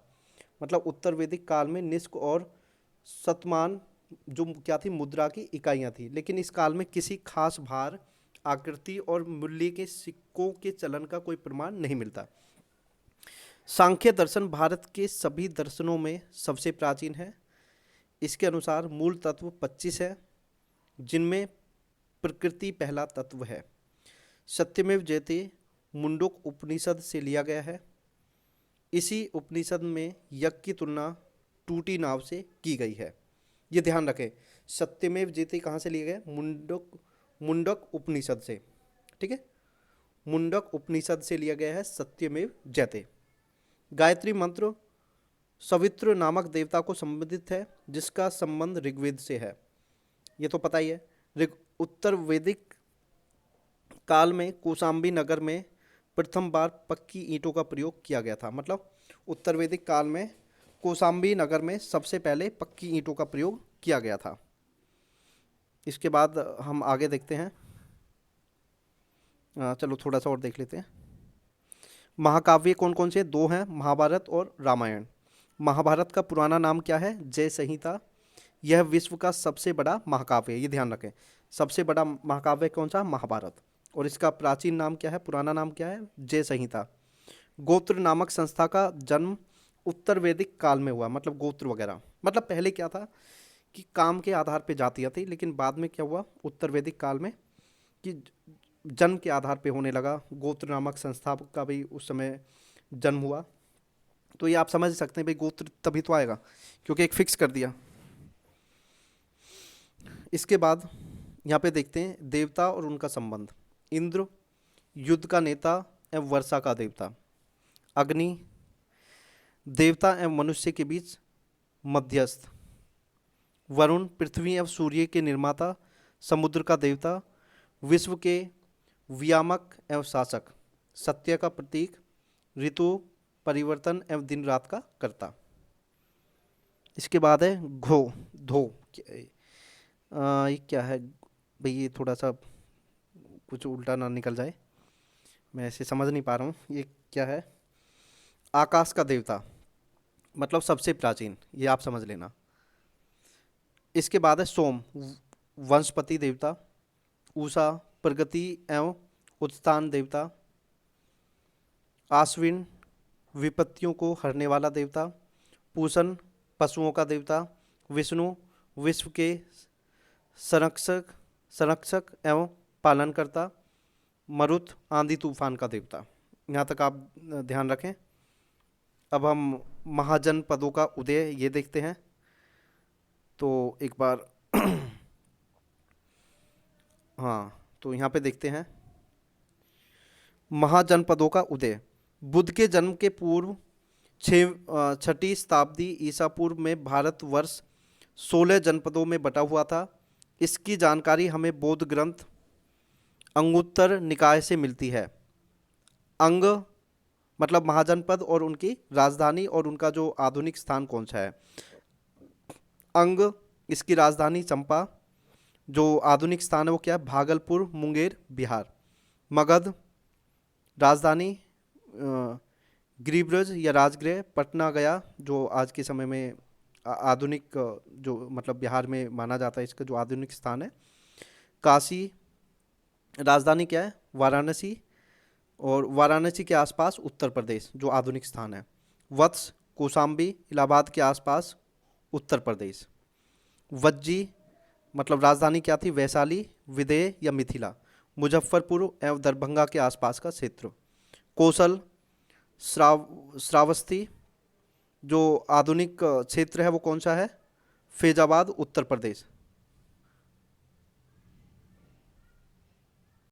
मतलब उत्तर वैदिक काल में निष्क और शतमान जो क्या थी? मुद्रा की इकाइयाँ थी, लेकिन इस काल में किसी खास भार, आकृति और मूल्य के सिक्कों के चलन का कोई प्रमाण नहीं मिलता। सांख्य दर्शन भारत के सभी दर्शनों में सबसे प्राचीन है। इसके अनुसार मूल तत्व 25 है, जिनमें प्रकृति पहला तत्व है। सत्यमेव जयते मुंडक उपनिषद से लिया गया है। इसी उपनिषद में यज्ञ की तुलना टूटी नाव से की गई है। ये ध्यान रखें, सत्यमेव जयते कहाँ से लिए गए? मुंडक उपनिषद से। ठीक है, मुंडक उपनिषद से लिया गया है सत्यमेव जयते। गायत्री मंत्र सवित्र नामक देवता को संबंधित है, जिसका संबंध ऋग्वेद से है। ये तो पता ही है। उत्तर वैदिक काल में कौशाम्बी नगर में प्रथम बार पक्की ईंटों का प्रयोग किया गया था। मतलब उत्तर वैदिक काल में कौशाम्बी नगर में सबसे पहले पक्की ईंटों का प्रयोग किया गया था। इसके बाद हम आगे देखते हैं। चलो थोड़ा सा और देख लेते हैं। महाकाव्य कौन कौन से? 2 हैं, महाभारत और रामायण। महाभारत का पुराना नाम क्या है? जय संहिता। यह विश्व का सबसे बड़ा महाकाव्य है, ये ध्यान रखें। सबसे बड़ा महाकाव्य कौन सा? महाभारत। और इसका प्राचीन नाम क्या है? पुराना नाम क्या है? जय संहिता। गोत्र नामक संस्था का जन्म उत्तर वैदिक काल में हुआ। मतलब गोत्र वगैरह, मतलब पहले क्या था कि काम के आधार पे जातियाँ थी, लेकिन बाद में क्या हुआ उत्तर वैदिक काल में कि जन्म के आधार पे होने लगा। गोत्र नामक संस्था का भी उस समय जन्म हुआ। तो ये आप समझ सकते हैं भाई, गोत्र तभी तो आएगा क्योंकि एक फिक्स कर दिया। इसके बाद यहाँ पे देखते हैं देवता और उनका संबंध। इंद्र युद्ध का नेता एवं वर्षा का देवता। अग्नि देवता एवं मनुष्य के बीच मध्यस्थ। वरुण पृथ्वी एवं सूर्य के निर्माता, समुद्र का देवता, विश्व के व्यामक एवं शासक, सत्य का प्रतीक, ऋतु परिवर्तन एवं दिन रात का कर्ता। इसके बाद है घो, धो। ये क्या है भाई, ये थोड़ा सा कुछ उल्टा ना निकल जाए, मैं ऐसे समझ नहीं पा रहा हूँ ये क्या है। आकाश का देवता, मतलब सबसे प्राचीन, ये आप समझ लेना। इसके बाद है सोम, वंशपति देवता। उषा, प्रगति एवं उत्थान देवता। आश्विन, विपत्तियों को हरने वाला देवता। पूषण, पशुओं का देवता। विष्णु, विश्व के संरक्षक संरक्षक एवं पालनकर्ता। मरुत, आंधी तूफान का देवता। यहाँ तक आप ध्यान रखें। अब हम महाजनपदों का उदय ये देखते हैं। तो एक बार हाँ, तो यहाँ पे देखते हैं महाजनपदों का उदय। बुद्ध के जन्म के पूर्व छठी शताब्दी ईसा पूर्व में भारतवर्ष 16 जनपदों में बटा हुआ था। इसकी जानकारी हमें बौद्ध ग्रंथ अंगुत्तर निकाय से मिलती है। अंग मतलब महाजनपद और उनकी राजधानी और उनका जो आधुनिक स्थान कौन सा है। अंग, इसकी राजधानी चंपा, जो आधुनिक स्थान है वो क्या है, भागलपुर, मुंगेर, बिहार। मगध, राजधानी गिरिब्रज या राजगृह, पटना गया, जो आज के समय में आधुनिक जो मतलब बिहार में माना जाता है, इसका जो आधुनिक स्थान है। काशी, राजधानी क्या है, वाराणसी, और वाराणसी के आसपास उत्तर प्रदेश, जो आधुनिक स्थान है। वत्स, कौशाम्बी, इलाहाबाद के आसपास उत्तर प्रदेश। वज्जी, मतलब राजधानी क्या थी, वैशाली, विदेह या मिथिला, मुजफ्फरपुर एवं दरभंगा के आसपास का क्षेत्र। कौशल, श्रावस्ती, जो आधुनिक क्षेत्र है वो कौन सा है, फैजाबाद, उत्तर प्रदेश।